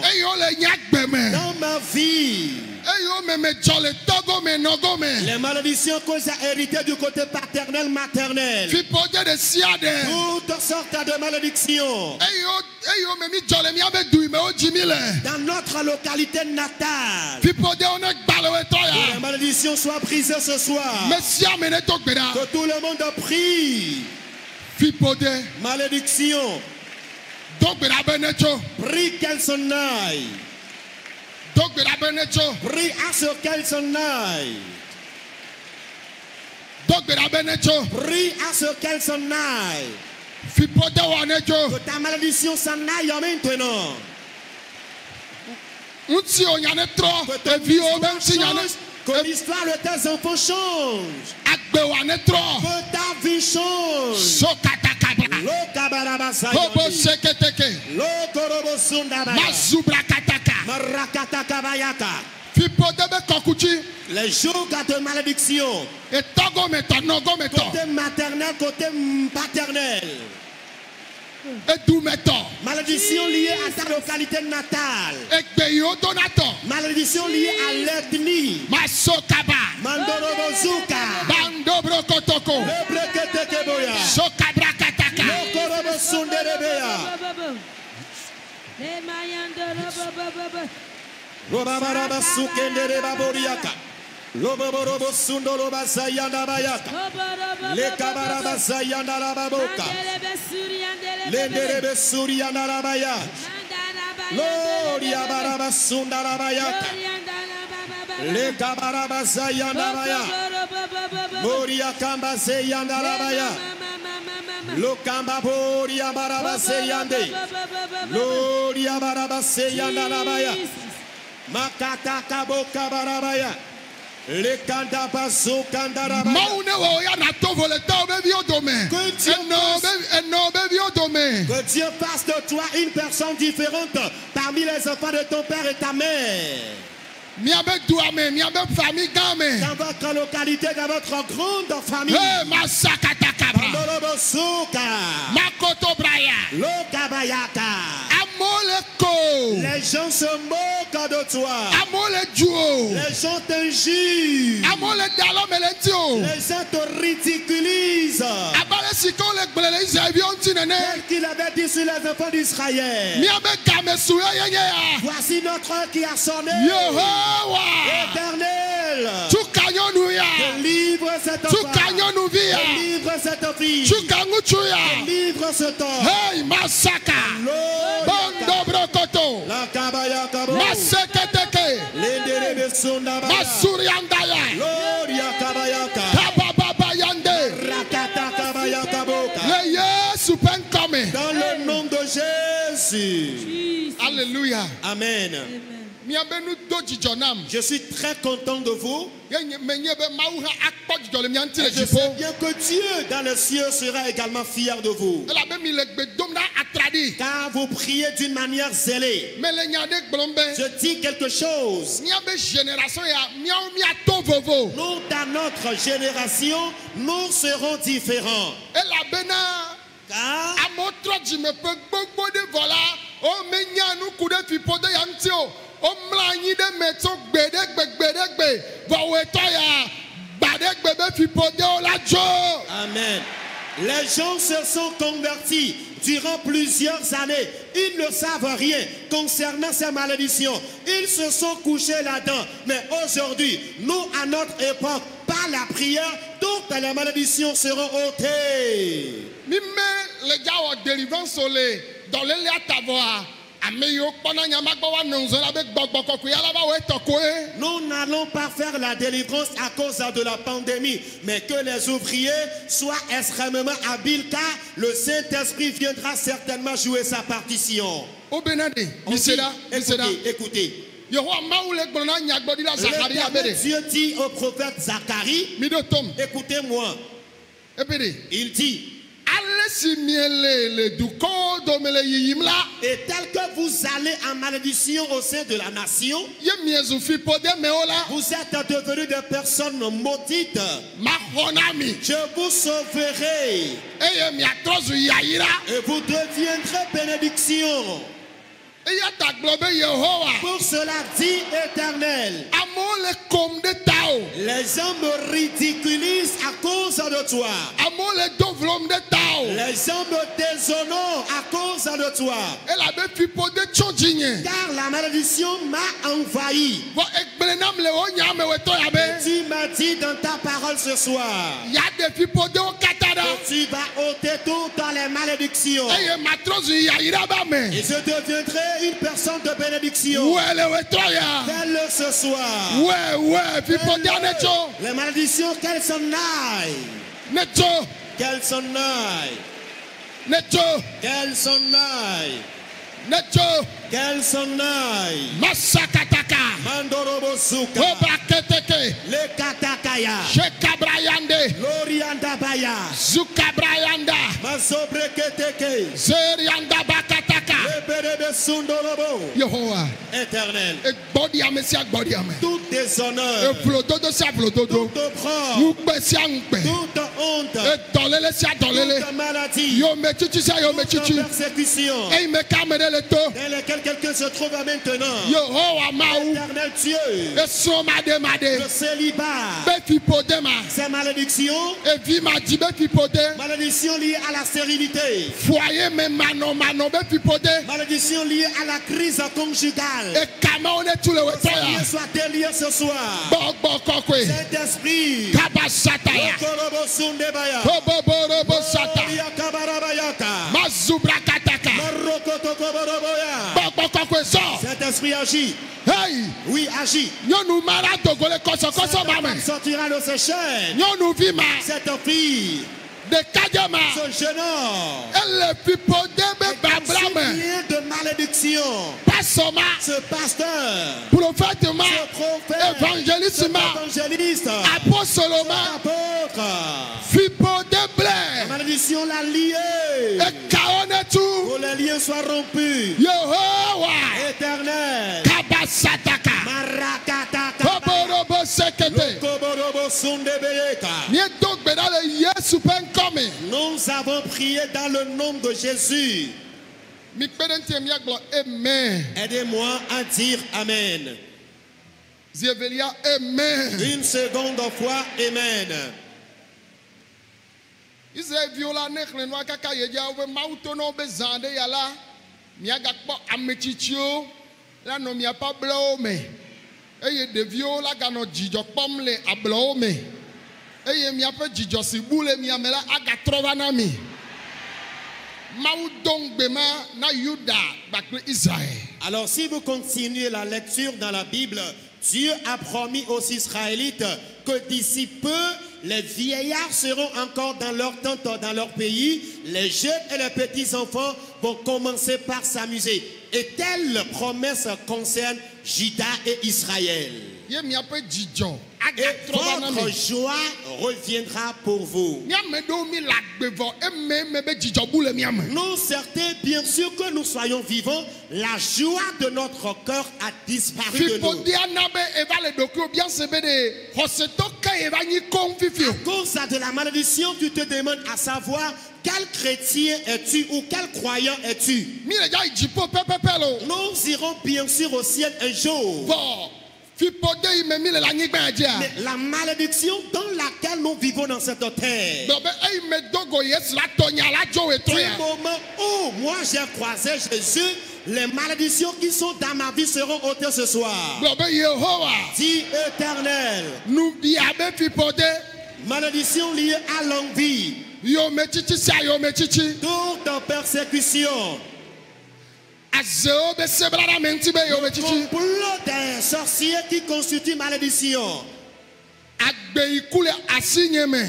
dans ma vie. Les malédictions que j'ai héritées du côté paternel, maternel. Toutes sortes de malédictions. Dans notre localité natale. Que les malédictions soient brisées ce soir. Que tout le monde prie. Malédiction. Prie qu'elle s'en aille. Prie à ce qu'elle s'en aille. Prie à ce qu'elle s'en aille. Que ta malédiction s'en aille maintenant. Que l'histoire de tes enfants change. Que ta vie change. Les jours de malédiction. Côté maternel, côté paternel. Malédiction liée à ta localité natale. Malédiction liée à l'ethnie. Mandorobozuka. Lebreketekeboya. Lokorobosunderebea. Robabaraba sukendereba boriaka. Loboborobo sundolo basayanda bayaka. Le kabaraba sayanda lababoka. Lenderebe surianda labaya. Loria baraba sundala bayaka. Le kabaraba sayanda baya. Moria kamba sayanda labaya. Lo kamba boria baraba sayande. Loria baraba sayanda labaya. Makata kaboka barabaya. Le kanda baso kanda rabaya. Que Dieu fasse de toi une personne différente parmi les enfants de ton père et ta mère. Dans votre localité, dans votre grande famille. Les gens se moquent de toi. Les gens t'injurent. Les gens te ridiculisent. Tel qu'il avait dit sur les enfants d'Israël. Voici notre heure qui a sonné. Éternel, délivre cette femme, délivre cette fille, délivre cet homme. Hey, Masaka, Bondobrokoto, La kabaya kabo, Maseketeke, lenderebe sondabaya, Masuriandaya, Gloria kabayaka, Kabababayande, rakata kabaya kaboka. le Yesu penkame. Dans le nom de Jésus. Alléluia. Amen. Je suis très content de vous. Et je sais bien que Dieu dans le ciel sera également fier de vous. Car vous priez d'une manière zélée. Je dis quelque chose. Nous, dans notre génération, nous serons différents. Car amen. Les gens se sont convertis durant plusieurs années. Ils ne savent rien concernant ces malédictions. Ils se sont couchés là-dedans. Mais aujourd'hui, nous, à notre époque, par la prière, toutes les malédictions seront ôtées. Nous n'allons pas faire la délivrance à cause de la pandémie, mais que les ouvriers soient extrêmement habiles car le Saint-Esprit viendra certainement jouer sa partition. On dit, écoutez. Dieu dit au prophète Zacharie, écoutez-moi, il dit, et tel que vous allez en malédiction au sein de la nation, vous êtes devenus des personnes maudites. Je vous sauverai et vous deviendrez bénédiction. Pour cela dit Éternel, les hommes me ridiculisent à cause de toi. Les hommes me déshonorent à cause de toi. Car la malédiction m'a envahi. Tu m'as dit dans ta parole ce soir que tu vas ôter toutes les malédictions. Et je deviendrai une personne de bénédiction. Fais-le ce soir. Les malédictions, qu'elles s'en aillent. Qu'elles s'en aillent. Qu'elles s'en aillent. Qu'elles s'en aillent. Mandorobo Suka. Le Katakaya. Lorianda Baya. Zukabrayanda. Mazobreketeke. Zerianda Bakataka. Leberebe Sundorobo. Yehowa. Éternel. Tout déshonneur. Toute opprobre. Toute honte. Toute maladie. Toute persécution. Dans lesquels quelqu'un se trouve maintenant. Éternel Dieu. Le célibat. Ces malédictions. Malédictions liées à la stérilité. Malédictions liées à la crise conjugale. Seigneur, soit délié ce soir. Saint-Esprit. Saint-Esprit agit. Oui, agit. Sortira de ses chaînes. Cette fille. Ce jeune homme. De malédiction. Ce pasteur. Prophète. Ce prophète. Évangéliste. Apôtre. La malédiction l'a lié. Que les liens soient rompus. Éternel. Nous avons prié dans le nom de Jésus. Aidez-moi à dire Amen. Une seconde fois, Amen. Israël viola nekhlenoa kaka yedia we mautono be zande yala miagakpo amechitio la no mia pa blome eye devio la gano jijo pomle ablome eye mia pe jijo sibule mia mela aga trova na mi maudong bema na Yuda bakle Israël. Alors si vous continuez la lecture dans la Bible, Dieu a promis aux Israélites que d'ici peu les vieillards seront encore dans leur tente, dans leur pays. Les jeunes et les petits-enfants vont commencer par s'amuser. Et telle promesse concerne Juda et Israël. Et votre joie reviendra pour vous. Nous, certains, bien sûr que nous soyons vivants, la joie de notre cœur a disparu de nous. À cause de la malédiction, tu te demandes à savoir quel chrétien es-tu ou quel croyant es-tu. Nous irons bien sûr au ciel un jour. Mais la malédiction dans laquelle nous vivons dans cette terre, du moment où moi j'ai croisé Jésus, les malédictions qui sont dans ma vie seront ôtées ce soir. Dis Éternel, malédiction liée à l'envie, toute persécution, azeo be sebla da menti be yo be chichi Complot d'un sorcier qui constitue malédiction. agbe ikule asinye me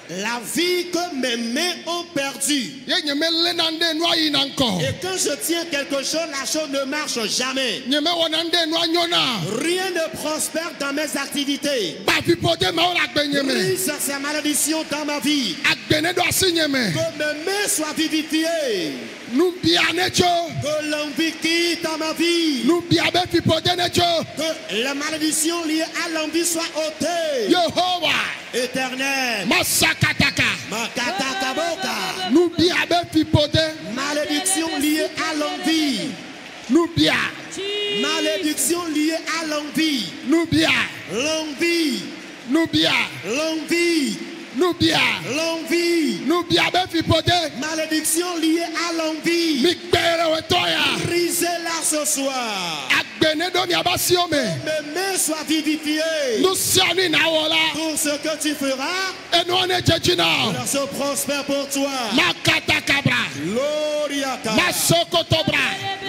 La vie que mes mains ont perdue. ye nyeme lenande no ayi na nko Et quand je tiens quelque chose, la chose ne marche jamais. nyeme wonande no anyona Rien ne prospère dans mes activités. ba pipode ma ola agbe nyeme Brise ces malédictions dans ma vie. agbe ne do asinye me Que mes mains soient vivifiées. nu bia ne cho Que l'envie quitte dans ma vie. nu bia be pipode ne cho Que la malédiction liée à l'envie soit ôtée. Yehowa Éternel. masakataka Makatakaboka. nu bia be pipode Malédiction liée à l'envie. nu bia Malédiction liée à l'envie. nu bia L'envie. nu bia L'envie. nu bia L'envie. nu bia be pipode Malédiction liée à l'envie. mi gbere wetoya Brisez-la ce soir. agbe ne do mi abasio me Mes mains soient vivifiées. nu siani na wola Pour ce que tu feras, enu one jejina alors se prospère pour toi. makatakabra Gloriaka. masokotobra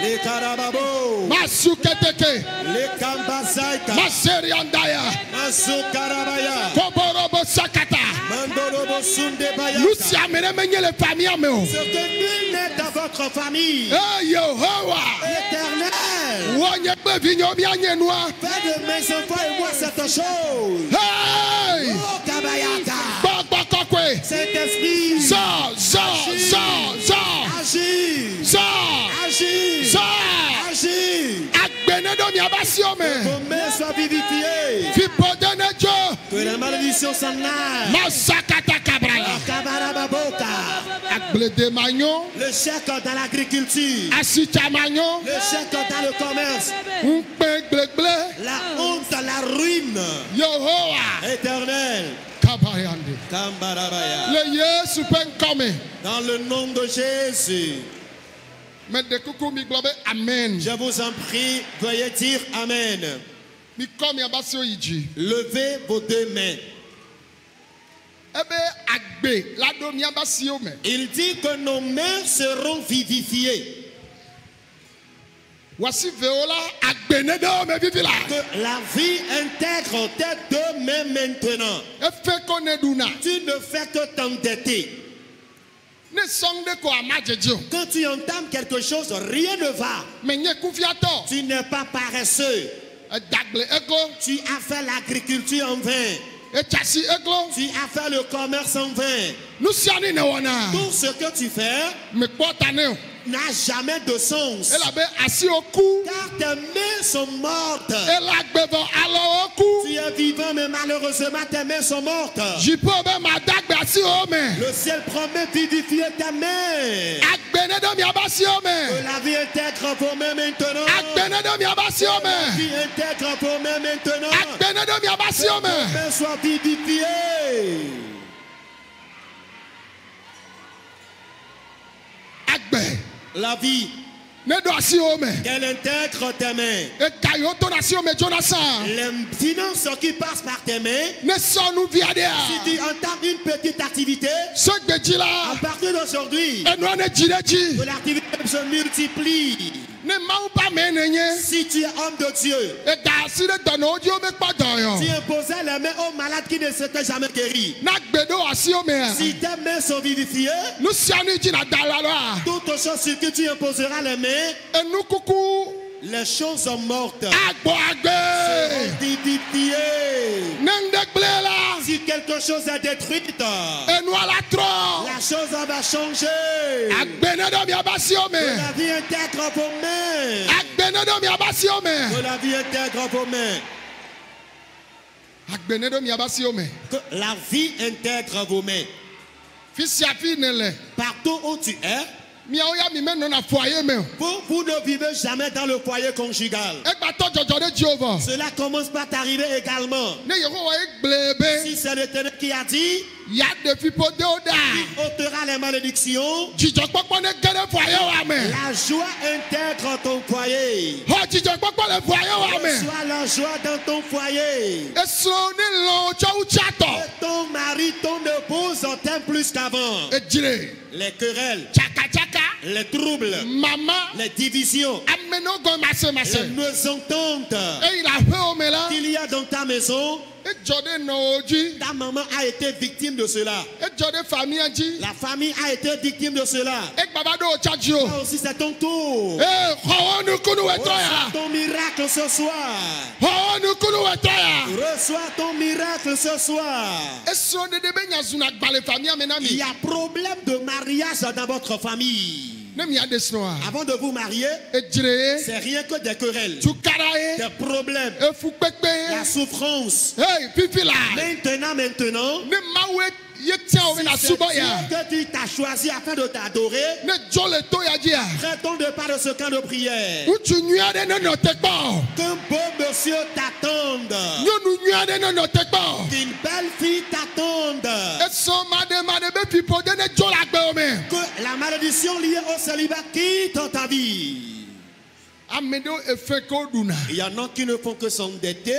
Les karababo. masuketeke Les kambazaika. maseriandaya Masukarabaya. koborobo sakata Mandorobo sundebaya. nu siamene menye le famille me o Ce que nul n'est dans votre famille. eh Yehowa Éternel. wonye gbe vinyo mi anye noa Fais de mes enfants et moi cette chose. hey Oh Kabayaka. gbogbo kokwe Saint-Esprit. zo Agis. zo Agis. zo Agis. agbene do mi abasio me Vos mains soient vivifiées. fipode ne jo Que la malédiction s'en aille. masakatakabra Kabarababoka. agblede manyo Le chèque dans l'agriculture. asita manyo Le chèque dans le commerce. nkpe gblegble La honte, la ruine. Yehowa Éternel. kabayande Kambarabaya. le Yesu pe nkome Dans le nom de Jésus. me de kuku mi gblɔ be amen Je vous en prie, veuillez dire Amen. mi kɔ mi abasio yi dzi Levez vos deux mains. ebe agbe la do mi abasio me Il dit que nos mains seront vivifiées. wasi vewo la agbe ne de wo me vivi la Que la vie intègre tes deux mains maintenant. efe ko ne ɖuna Tu ne fais que t'endetter. ne sɔŋ de ko ama dzedze o Quand tu entames quelque chose, rien ne va. me nye kufiatɔ Tu n'es pas paresseux. edagble eglo Tu as fait l'agriculture en vain. etsasi eglo Tu as fait le commerce en vain. nu sia ni ne wɔna Tout ce que tu fais me kpɔ ta ne o n'a jamais de sens. elabe asi wo ku Car tes mains sont mortes. elagbevɔ alɔwo ku Tu es vivant, mais malheureusement, tes mains sont mortes. dziƒo be madagbe asi wo me Le ciel promet vivifier tes mains. agbe ne do mi abasio Que me la vie intègre vos mains maintenant. agbe ne do mi abasio La me vie intègre vos mains maintenant. agbe ne do mi abasio Que vos me mains soient vivifiées. agbe La vie, ne do asi wo me qu'elle intègre tes mains. eka yi wo to na asi wo me dzona sa Les finances qui passent par tes mains. ne sɔ nu via de Si a tu entames une petite activité, sɔgbedzi à la partir d'aujourd'hui, enua ne dzi ɖe dzi que l'activité se multiplie. ne mawu ba me ne nye Si tu es homme de Dieu, eda asi ɖe dɔnɔwo dzi wo me kpɔ dɔ tu yɔ imposais les mains aux malades qui ne s'étaient jamais guéris. na gbe ɖo asi wo me Si tes mains sont vivifiées, nu sia nu dzi na da la lɔa toutes choses sur qui tu imposeras les mains, enu kuku les choses sont mortes. agbɔ agbe Vivifiées. ne ŋɖe gblẽ la Si quelque chose est détruite, enua la trɔ la chose va changer. agbe ne ɖo miaba asiwo Que me la vie intègre vos mains. agbe ne ɖo miaba asiwo me Que la vie intègre vos mains. agbe ne ɖo miaba asiwo me Que la vie intègre vos mains. fi sia fi ne le Partout où tu es, miawo ya mi menɔna foyer me o vous ne vivez jamais dans le foyer conjugal. egbatɔ dzɔdzɔ ɖe dziwo vɔ Cela commence par t'arriver également. ne yehowa ye gblẽ be Si c'est l'Éternel qui a dit, ya ɖevi ƒodewo ɖa ôtera les malédictions, dzidzɔkpɔkpɔ ne ge ɖe foyer wa me la joie intègre ton foyer. xɔ dzidzɔkpɔkpɔ le foyer wa me Sois la joie dans ton foyer. esrɔ̃ ne lɔ̃ tsɔ wu tsatɔ Et ton mari, ton épouse t'aime plus qu'avant. edzre Les querelles, tsakatsaka les troubles, mama les divisions, amenogo mase mase les mésententes et il a fait au mela qu'il y a dans ta maison. et jode no oji Ta maman a été victime de cela. et jode famille anji La famille a été victime de cela. et baba do chajio Toi aussi, c'est ton tour. eh khawonu kunu Reçois wetoya ton miracle ce soir. khawonu kunu wetoya Reçois ton miracle ce soir. eso de benya zuna gbale famille Il y amenami a problème de mariage dans votre famille. ne mi adesnoa Avant de vous marier, e jire c'est rien que des querelles, tukarae des problèmes, e fukpepe la souffrance. hey fifila Maintenant, ne mawe yetia o na c'est subo Dieu ya que tu t'as choisi afin de t'adorer. ne jole to ya dia Prends ton départ de ce camp de prière. utu nyuade ne no tekpo Qu'un beau monsieur t'attende. nyonu nyuade ne no tekpo Qu'une belle fille t'attende. eso made be pipo de ne jola gbe o me Que la malédiction liée au célibat quitte ta vie. amedo efeko duna Il y en a qui ne font que s'endetter.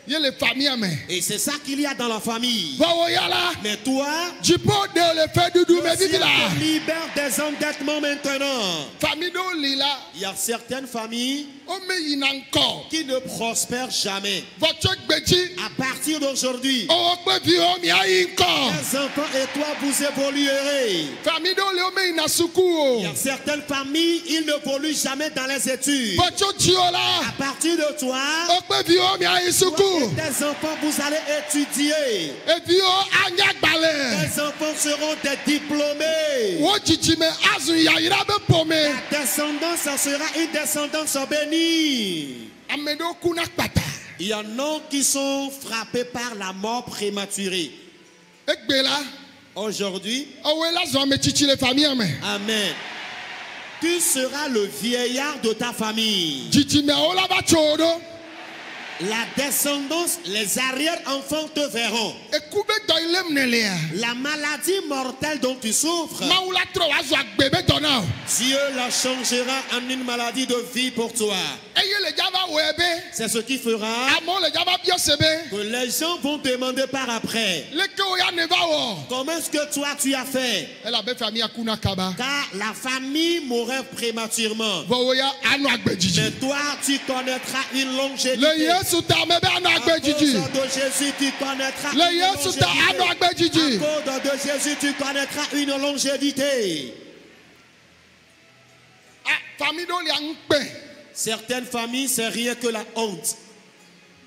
ye le famille ame Et c'est ça qu'il y a dans la famille. bawo yala Mais toi, jipo de le fait dudu me le ciel vivila te libère des endettements maintenant. famille do lila Il y a certaines familles o me yina nko qui ne prospèrent jamais. votre gbeji À partir d'aujourd'hui, o pe vi o mi ayi nko les enfants et toi, vous évoluerez. famille do le o me yina suku Il y o a certaines familles, ils n'évoluent jamais dans les études. votre tiola À partir de toi, o pe vi o mi ayi toi suku et tes enfants, vous allez étudier. e vi o anya gbale Tes enfants seront des diplômés. wo jiji me azu yayira be pome Ta descendance sera une descendance bénie. amedo kuna kpata Il y en a qui sont frappés par la mort prématurée. egbela Aujourd'hui, owe la zo me chichi le famille ame amen. Tu seras le vieillard de ta famille. jiji me o la ba chodo La descendance, les arrière-enfants te verront. ekube do ile mnelia La maladie mortelle dont tu souffres, maula tro wa zo agbebe dona Dieu la changera en une maladie de vie pour toi. eye le java webe C'est ce qui fera amo le java biosebe que les gens vont demander par après. le ke o ya ne va wo Comment est-ce que toi tu as fait? ela be famille akuna kaba Car la famille mourrait prématurément. bo wo ya anu agbe jiji Mais toi, tu connaîtras une longévité. le yesu ta me be anu À agbe cause jiji de Jésus, tu connaîtras le une yesu ta anu longévité. agbe jiji À cause de Jésus, tu connaîtras une longévité. ah famille do li anpe Certaines familles, c'est rien que la honte.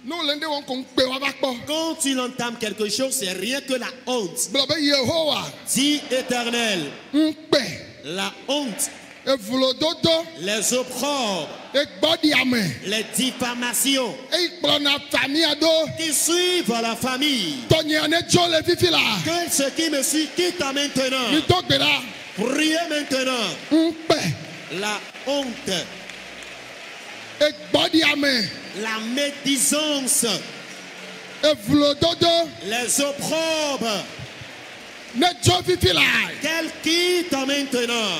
no le nde won ko npe wa ba kpo Quand tu entames quelque chose, c'est rien que la honte. blo be yehowa Dis éternel, npe la honte, evulododo les opprobres, egbodi ame les diffamations ekplo na famille ado qui suivent la famille. tonye ne jo le fifi la Que ce qui me suit quitte maintenant. ni do gbe la Priez maintenant. npe La honte, egbodi ame la médisance, evulododo les opprobres, ne jo fifi la qu'elles quittent maintenant.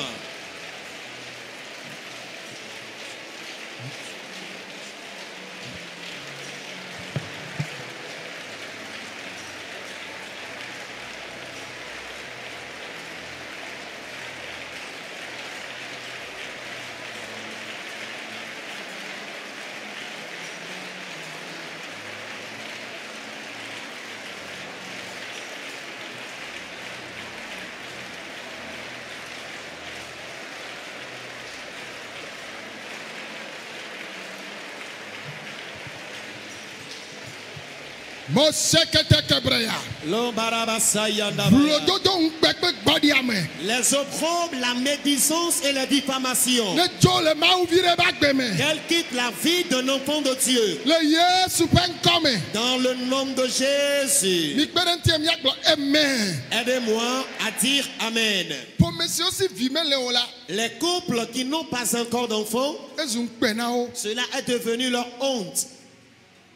mo sekete kebreya L'embarabasayandabaya. vulododo npe pe gbodi ame Les opprobres, la médisance et la diffamation. ne jo le ma uvire ba gbe me Qu'elle quitte la vie d'un enfant de Dieu. le yesu pe nkome Dans le nom de Jésus. mi gbere ntie mi agbo amen Aidez-moi à dire Amen. pour monsieur aussi vime le ola Les couples qui n'ont pas encore d'enfants, ezu npe na o cela est devenu leur honte.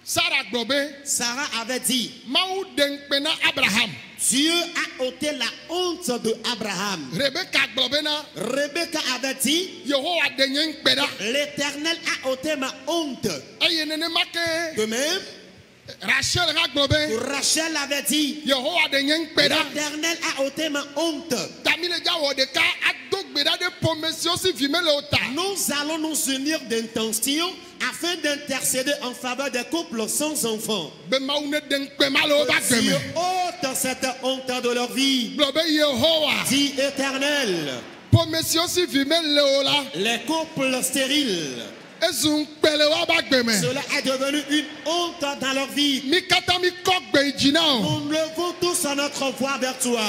Sarah gbobe Sarah avait dit, mawu de npe na Abraham Dieu a ôté la honte de Abraham. Rebecca gbobe na Rebecca avait dit, Yehowa de nye npe da l'Éternel a ôté ma honte. eye nene make De même, Rachel ha gbobe Rachel avait dit, Yehowa de nye npe da l'Éternel a ôté ma honte. tamile ja wo de ka adogbe Nous allons nous unir d'intention afin d'intercéder en faveur des couples sans enfants. Que Dieu ôte cette honte de leur vie. Dit Éternel. Les couples stériles. Cela est devenu une honte dans leur vie. Nous levons tous notre voix vers toi.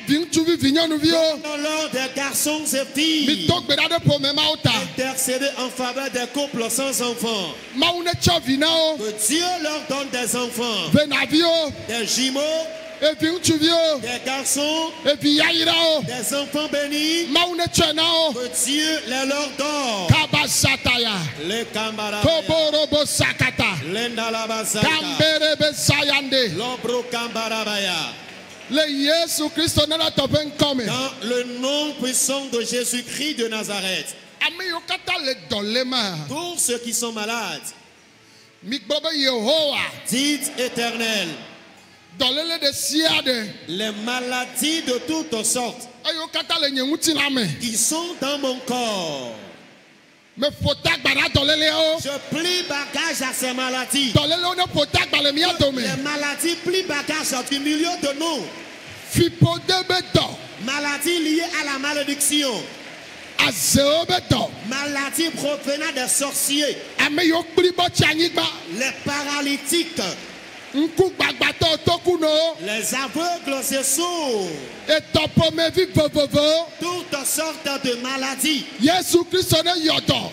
Donnons-leur des garçons et filles. Intercéder en faveur des couples sans enfants. Que Dieu leur donne des enfants. Des jumeaux. Des garçons, des enfants bénis, que Dieu les leur donne. Les Kambarabaya, l'Ombro Kambarabaya. Dans le nom puissant de Jésus-Christ de Nazareth, tous ceux qui sont malades, dites Éternel. Les maladies de toutes sortes qui sont dans mon corps, je plie bagage à ces maladies. Les maladies plient bagage du milieu de nous. Maladies liées à la malédiction. Maladies provenant des sorciers. Les paralytiques. Les aveugles et sourds. Toutes sortes de maladies.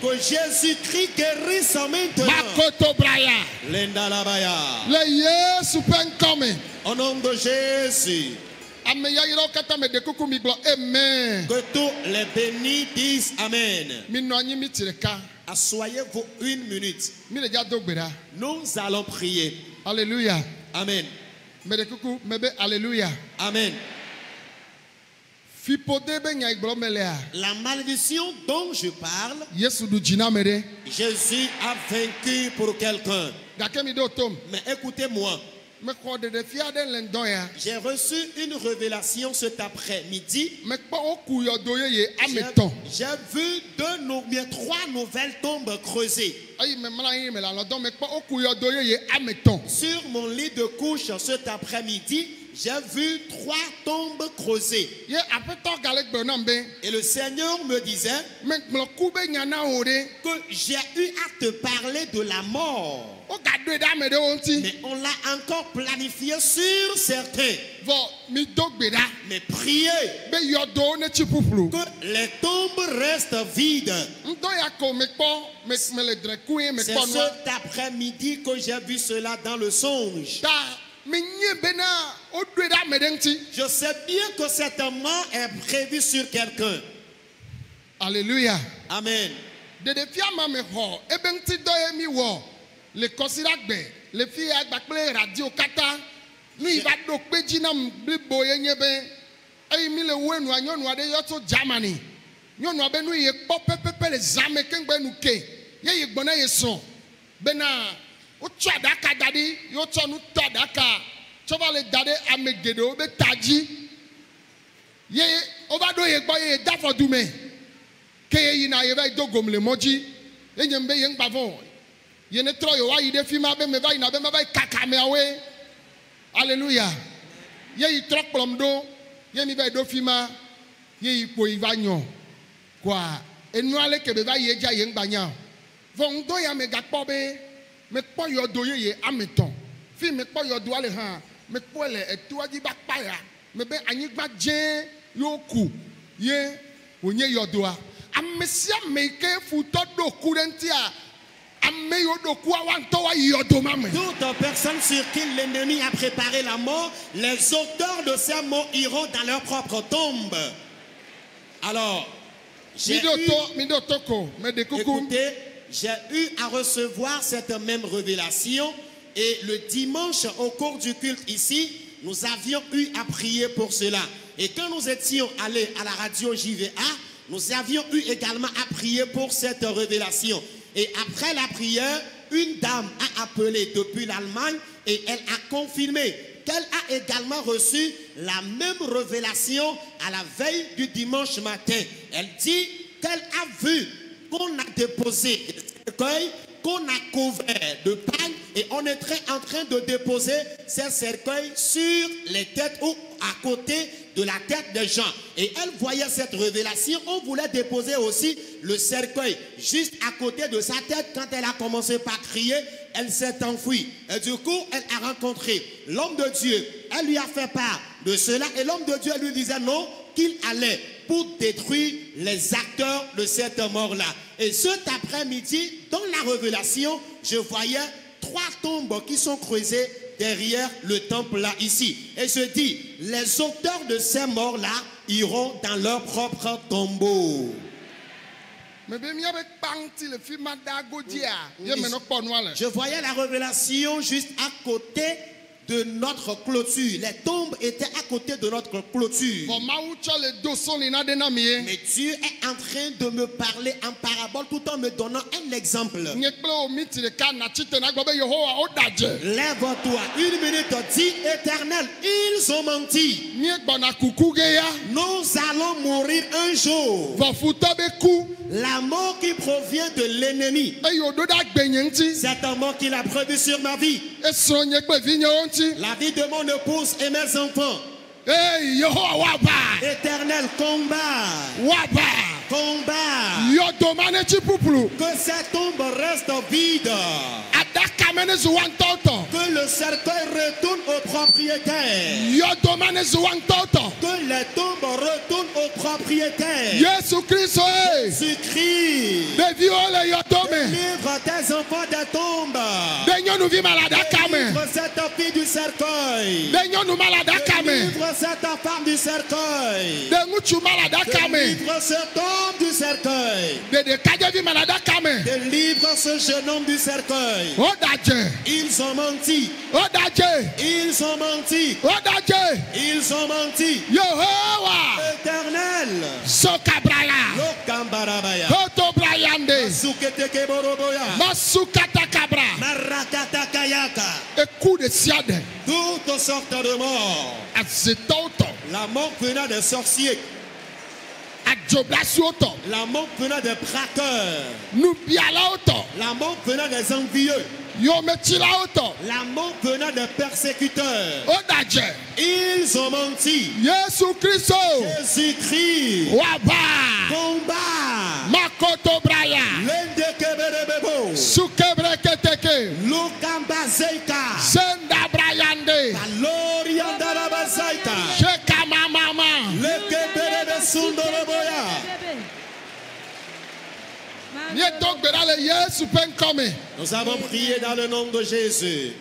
Que Jésus-Christ guérisse maintenant. Au nom de Jésus. Que tous les bénis disent Amen. Assoyez-vous une minute. Nous allons prier. Alléluia. Amen. Alléluia. Amen. La malédiction dont je parle, Jésus a vaincu pour quelqu'un. Mais écoutez-moi. J'ai reçu une révélation cet après-midi. J'ai vu trois nouvelles tombes creusées. Sur mon lit de couche cet après-midi, j'ai vu trois tombes creusées. Et le Seigneur me disait que j'ai eu à te parler de la mort. Mais on l'a encore planifié sur certains. Mais priez que les tombes restent vides. C'est cet après-midi que j'ai vu cela dans le songe. Je sais bien que cette mort est prévue sur quelqu'un. Alléluia. Amen. Les considérés, les filles avec radio kata, nous y va donc pédinam bliboye nyebe, ay mi le wenu a nyonu ade yoto Germany, nyonu abe nous y pop pepe les ame kengbe nous ke, ye gbona ye son, bena o twa daka dadi, yo to nu to daka, to va le dade amegedo be taji, ye obado ye gbo ye dafo dume, ke ye na ye va do gom le moji, ye nyembe ye ngbavon. Alléluia. Ye trok plomdo, ye mi va do fima, ye po ivanyo. Quoi? Et nous allons que beva ye ja yeng banya. Von do ya me gakpobe, me po yo do ye ameton. Fi me po yo do ale han, me po le etua di bakpaya. Me be anyigba jen yo ku. Ye onye yo doa. Amesia meke futo do kurentia. Toute personne sur qui l'ennemi a préparé la mort, les auteurs de ces mots iront dans leur propre tombe. Alors, j'ai eu à recevoir cette même révélation et le dimanche au cours du culte ici, nous avions eu à prier pour cela. Et quand nous étions allés à la radio JVA, nous avions eu également à prier pour cette révélation. Et après la prière, une dame a appelé depuis l'Allemagne et elle a confirmé qu'elle a également reçu la même révélation à la veille du dimanche matin. Elle dit qu'elle a vu qu'on a déposé des cercueils, qu'on a couvert de paille et on est en train de déposer ces cercueils sur les têtes ou à côté de la tête des gens. Et elle voyait cette révélation. On voulait déposer aussi le cercueil juste à côté de sa tête. Quand elle a commencé par crier, elle s'est enfuie. Et du coup, elle a rencontré l'homme de Dieu. Elle lui a fait part de cela. Et l'homme de Dieu lui disait non, qu'il allait pour détruire les acteurs de cette mort-là. Et cet après-midi, dans la révélation, je voyais 3 tombes qui sont creusées derrière le temple là, ici. Et je dis, les auteurs de ces morts-là iront dans leur propre tombeau. Je voyais la révélation juste à côté de notre clôture. Les tombes étaient à côté de notre clôture. Mais Dieu est en train de me parler en parabole tout en me donnant un exemple. Lève-toi, 1 minute, dis Éternel, ils ont menti. Nous allons mourir un jour. La mort qui provient de l'ennemi, c'est un mort qu'il a prévu sur ma vie, la vie de mon épouse et mes enfants. Éternel, combat. Combat. Que cette tombe reste vide. Que le cercueil retourne au propriétaire. Que les tombes retournent au propriétaire. Jésus-Christ. Délivre tes enfants des tombes. Délivre cette fille du cercueil. Délivre cette femme du cercueil. Délivre cet homme du cercueil. Délivre ce jeune homme du cercueil. Ils ont menti. Ils ont menti. Ils ont menti. Éternel. Lokambarabaya. Toutes sortes de morts. La mort venant des sorciers. La mort venant des braqueurs. La mort venant des envieux. La mort venant des persécuteurs. Ils ont menti. Jésus-Christ. Combat. Makoto Braya. Lendekeberebebo. Sukebreketeke. Lukambazeika. Senda Brayande. Valoriandarabazaika. Shekamamama. Lekeberebe Sundoroboya. Nous avons prié dans le nom de Jésus.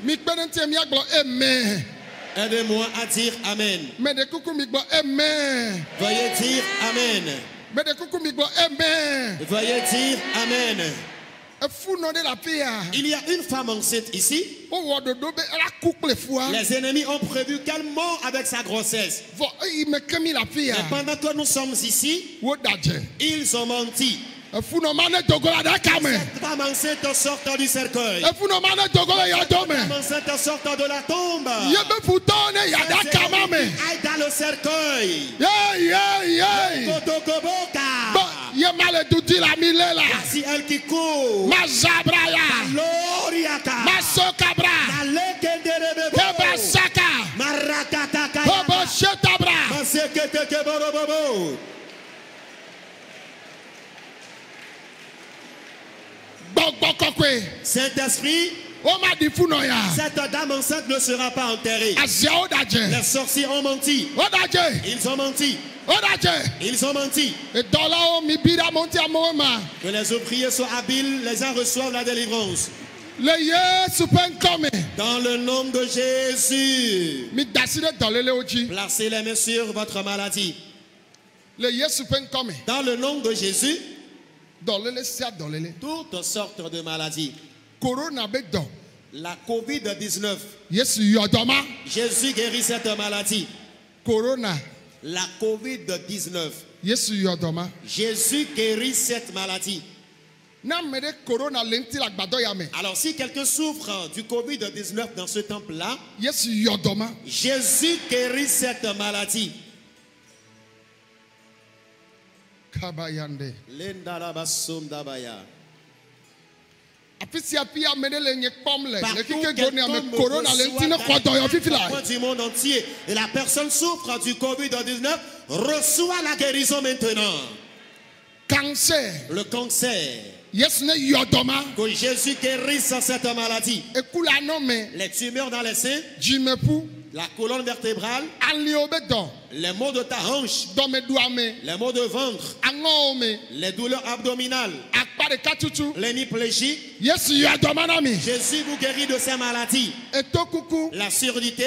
Aidez-moi à dire Amen. Veuillez dire Amen. Veuillez dire Amen. Il y a une femme enceinte ici. Les ennemis ont prévu qu'elle meurt avec sa grossesse. Et pendant que nous sommes ici, ils ont menti. Cette femme enceinte sortant du cercueil. Cette femme enceinte sortant de la tombe. Aille dans le cercueil. Voici elle qui court. Saint-Esprit, cette dame enceinte ne sera pas enterrée. Les sorciers ont menti. Ils ont menti. Ils ont menti. Que les ouvriers soient habiles, les uns reçoivent la délivrance. Dans le nom de Jésus, placez les mains sur votre maladie. Dans le nom de Jésus, toutes sortes de maladies. La COVID-19. Jésus guérit cette maladie. La COVID-19. Jésus guérit cette maladie. Na me de corona lenti la gbado ya me. Alors si quelqu'un souffre du Covid-19 dans ce temple-là, Yesu yodoma. Jésus guérit cette maladie. Kabayande. Lendarabasomdabaya. Apisi api amene le nye pomle. Partout, Le kike goni ame quelqu'un corona lenti ne kodo yo fifi la. du monde entier et la personne souffre du Covid-19 reçoit la guérison maintenant. Cancer. Le cancer, Yesu ne yodoma. que Jésus guérisse cette maladie. Ekula no me. Les tumeurs dans les seins, Jimepu. la colonne vertébrale, Ali obedo. les maux de ta hanche, Dome douame. les maux de ventre, Ango ome. les douleurs abdominales, Akpa de katutu. l'hémiplégie. Yesu yodoma na mi. Jésus vous guérit de ces maladies. Eto kuku. La surdité,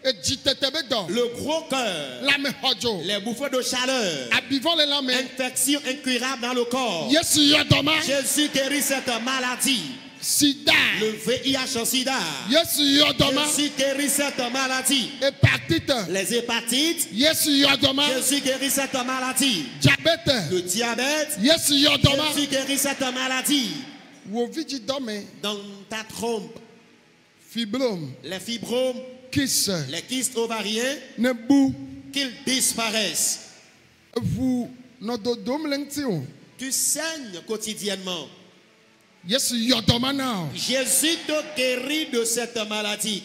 E jitete bedo. le gros cœur, La me hojo. les bouffées de chaleur, Abivon le lame. infection incurable dans le corps. Yesu yodoma. Jésus guérit cette maladie. Sida. Le VIH-Sida. Yesu yodoma. Jésus guérit cette maladie. Hepatite. Les hépatites. Yesu yodoma. Jésus guérit cette maladie. Diabète. Le diabète. Yesu yodoma. Jésus guérit cette maladie. Wo vidi dome. Dans ta trompe, Fibrome. les fibromes, Kiss. les kystes ovariens, Ne bou. qu'ils disparaissent. Vous no dodom lengti o. Tu saignes quotidiennement. Yesu yodoma na. Jésus te guérit de cette maladie.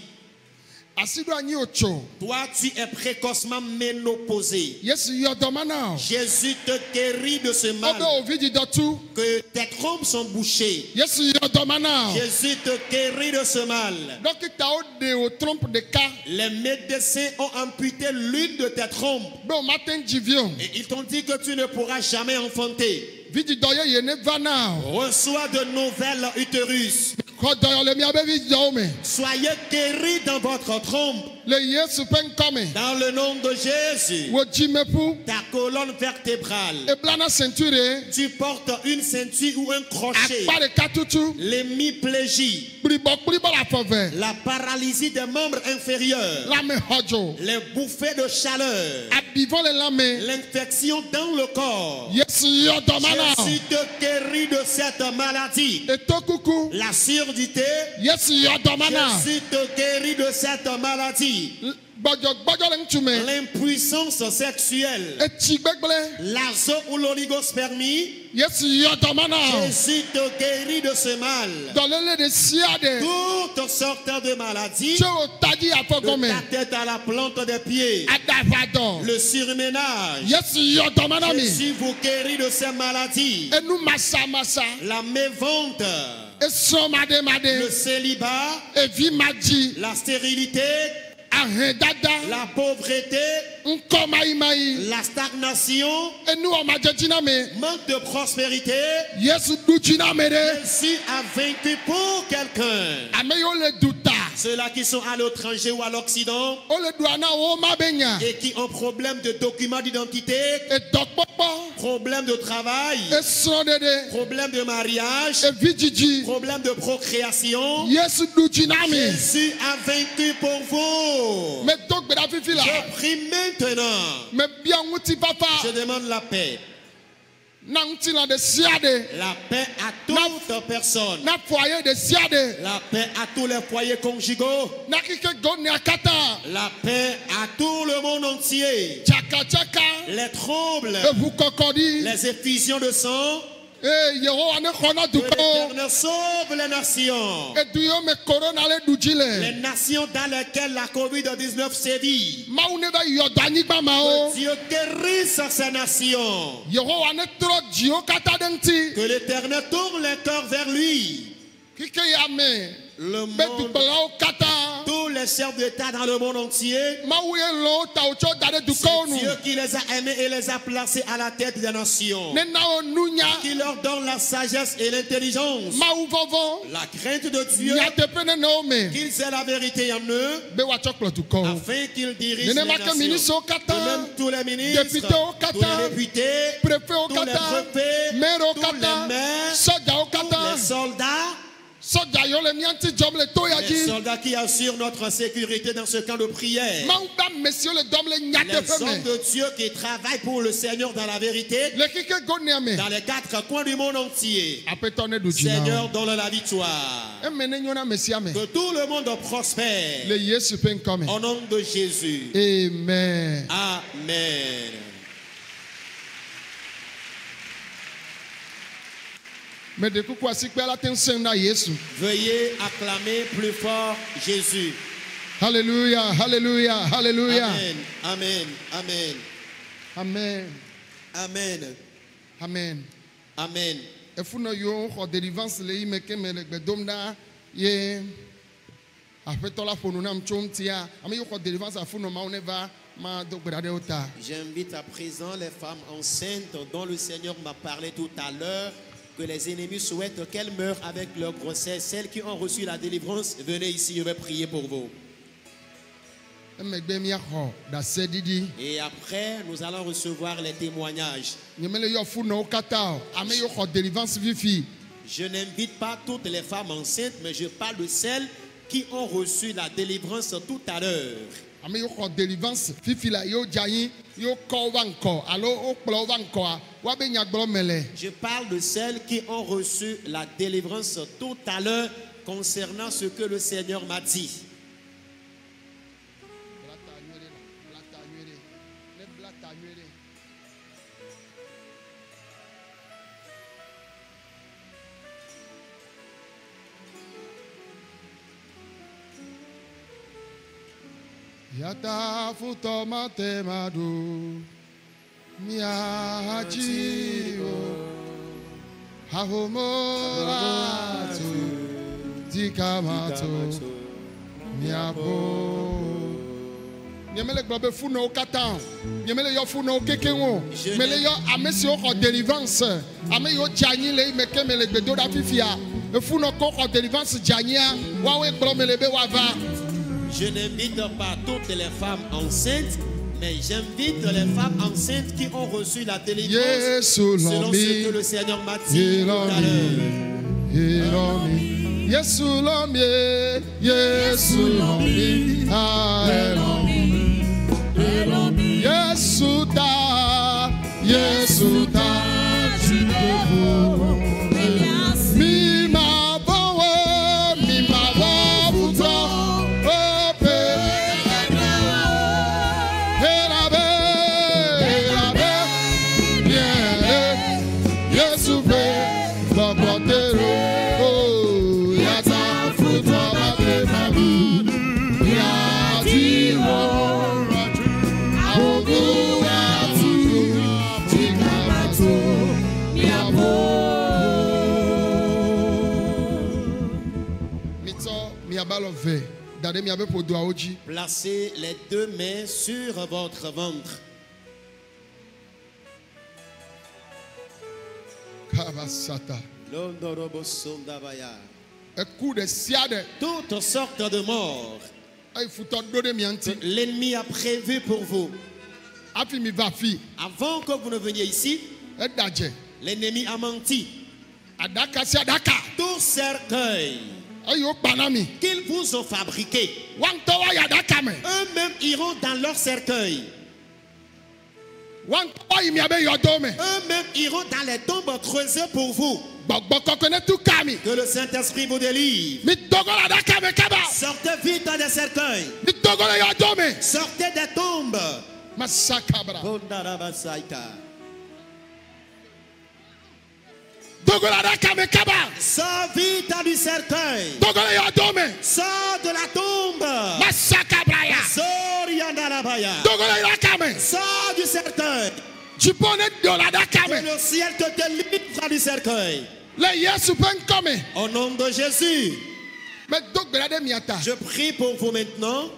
Asido anyi ocho. Toi, tu es précocement ménopausé. Yesu yodoma na. Jésus te guérit de ce mal. Obe o vidi dotu. Que tes trompes sont bouchées. Yesu yodoma na. Jésus te guérit de ce mal. Dókítà ó de o trompe de ka. Les médecins ont amputé l'une de tes trompes. Be o matin jivion. Et ils t'ont dit que tu ne pourras jamais enfanter. Vidi doye ye ne va na. Reçois de nouvelles utérus. Ko doye le mi abe vidi do me. Soyez guéris dans votre trompe. Le Yesu pen come. Dans le nom de Jésus. Wo jimepu. Ta colonne vertébrale. E blana ceinture. Tu portes une ceinture ou un crochet. Akpa de katutu. L'hémiplégie. Bribo la fove. La paralysie des membres inférieurs. La me hojo. Les bouffées de chaleur. Abivon le lame. L'infection dans le corps. Yesu yodoma na. Jésus te guérit de cette maladie. Eto kuku. La surdité. Yesu yodoma na. Jésus te guérit de cette maladie. Bojo le ntume. L'impuissance sexuelle. Eti gbegble. L'azo ou l'oligospermie. Yesu yodoma na. Jésus te guérit de ce mal. Dolele de siade. Toutes sortes de maladies. Tse o tadi De afogome. la tête à la plante des pieds. Adavado. Le surménage. Yesu yodoma na mi. Jésus vous guérit de ces maladies. Enu masa masa. La mévente. Eso made Le made. célibat. Evi maji. La stérilité. Ahen dada. La pauvreté. Nko mai mai. La stagnation. Enu o majejina me. Manque de prospérité. Yesu dujina me de. Jésus a vaincu pour quelqu'un. Ameyo le duta. Ceux-là qui sont à l'étranger ou à l'Occident O le duana o ma benya. et qui ont problème de documents d'identité, E dokpopo. problème de travail, E sron dede. problème de mariage, E vijiji. problème de procréation. Yesu dujina me. Jésus a vaincu pour vous. Me dogbe da fifi la. Je prie maintenant. Me bia nguti papa. Je demande la paix. Na nguti la de siade. La paix à toute personne. Na foyer de siade. La paix à tous les foyers conjugaux. Na kike goni akata. La paix à tout le monde entier. Chaka chaka. Les troubles, E vous kokodi. les effusions de sang. E Yehowa ne kono Que duko. l'Éternel sauve les nations. E duyo me corona le Les dujile. nations dans lesquelles la COVID-19 sévit. Mawu ne be yodo anyigba ma o. Que Dieu guérisse ces nations. Yehowa ne tro jio kata de nti. Que l'Éternel tourne les cœurs vers lui. Kike ya me. Le Be monde, dukpela o kata. tous les chefs d'État dans le monde entier. Mawu ye lo ta o tso da de duko C'est nu. Dieu qui les a aimés et les a placés à la tête des nations. Ne na o nunya. Qui leur donne la sagesse et l'intelligence. Mawu vovo. La crainte de Dieu. Nya tepe ne na o me. Qu'ils aient la vérité en eux. Be wa tso kplɔ duko. Afin qu'ils dirigent Nene les ma ke ministre nations. o kata. De même tous les ministres, Député au tous Qatar. les députés, Préfet o tous les kata. préfets, Maire o tous kata. les maires, Soja o tous kata. les soldats, Soja yo le mianti job le to ya Les ji. soldats qui assurent notre sécurité dans ce camp de prière. Mauba monsieur le dom le nyate Les hommes feme. de Dieu qui travaillent pour le Seigneur dans la vérité, Le kike go neame. dans les 4 coins du monde entier. Apetone du jina. Seigneur, donne la victoire. Emene nyona mesiame. Que tout le monde prospère. Le Yesu pen come. Au nom de Jésus. Amen. Amen. Mais de quoi si la tension na Yesu. Veuillez acclamer plus fort Jésus. Hallelujah, hallelujah, hallelujah. Amen. Amen. Amen. Amen. Amen. Amen. Amen. Efuno yo ho délivrance le imeke mele gbedom na ye afeto la fonu na mchomtia ami yo ho délivrance afuno ma oneva ma do gbedade ota. J'invite à présent les femmes enceintes dont le Seigneur m'a parlé tout à l'heure, que les ennemis souhaitent qu'elles meurent avec leur grossesse. Celles qui ont reçu la délivrance, venez ici, je vais prier pour vous. Emegbe mi ho da sedidi. Et après, nous allons recevoir les témoignages. Nyemele yo funo kata ami yo ho délivrance vifi. Je n'invite pas toutes les femmes enceintes, mais je parle de celles qui ont reçu la délivrance tout à l'heure. Ami yo ho délivrance fifi la yo jayin yo ko wanko alo o kplo wanko a wa be nyagbro mele. Je parle de celles qui ont reçu la délivrance tout à l'heure concernant ce que le Seigneur m'a dit. Yata futo mate madu miachio hahomoratu dikamato miabo nyemele globe funo katan nyemele yo funo kekenwo mele yo amesi o ko délivrance ame yo jani le meke mele gbedo da fifia e funo ko délivrance jania wa we gbo mele be wa va. Je n'invite pas toutes les femmes enceintes, mais j'invite les femmes enceintes qui ont reçu la délivrance selon ce que le Seigneur m'a dit tout à l'heure. Yesu lomi, Yesu lomi, Elomi, Yesu ta, Yesu ta, mi ma bowo, mi ma bowo buto. Placez les deux mains sur votre ventre. Toutes sortes de morts l'ennemi a prévu pour vous. Avant que vous ne veniez ici, l'ennemi a menti. Tout cercueil qu'ils vous ont fabriqué, eux-mêmes iront dans leur cercueil. Eux-mêmes iront dans les tombes creusées pour vous. Que le Saint-Esprit vous délivre. Sortez vite dans les cercueils. Sortez des tombes. Sors vite du cercueil. Sors de la tombe. Sors du cercueil. Que le ciel te délivre du cercueil. Au nom de Jésus. Je prie pour vous maintenant.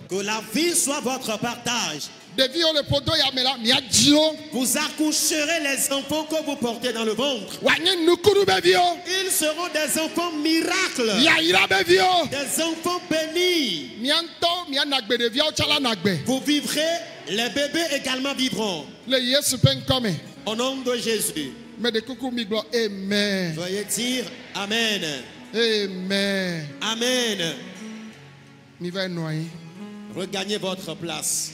Que la vie soit votre partage. Vous accoucherez les enfants que vous portez dans le ventre. Ils seront des enfants miracles. Des enfants bénis. Vous vivrez, les bébés également vivront. Au nom de Jésus. Mais de coucou miglo. Amen. Veuillez dire Amen. Amen. Amen. Mi va noyer. Regagnez votre place.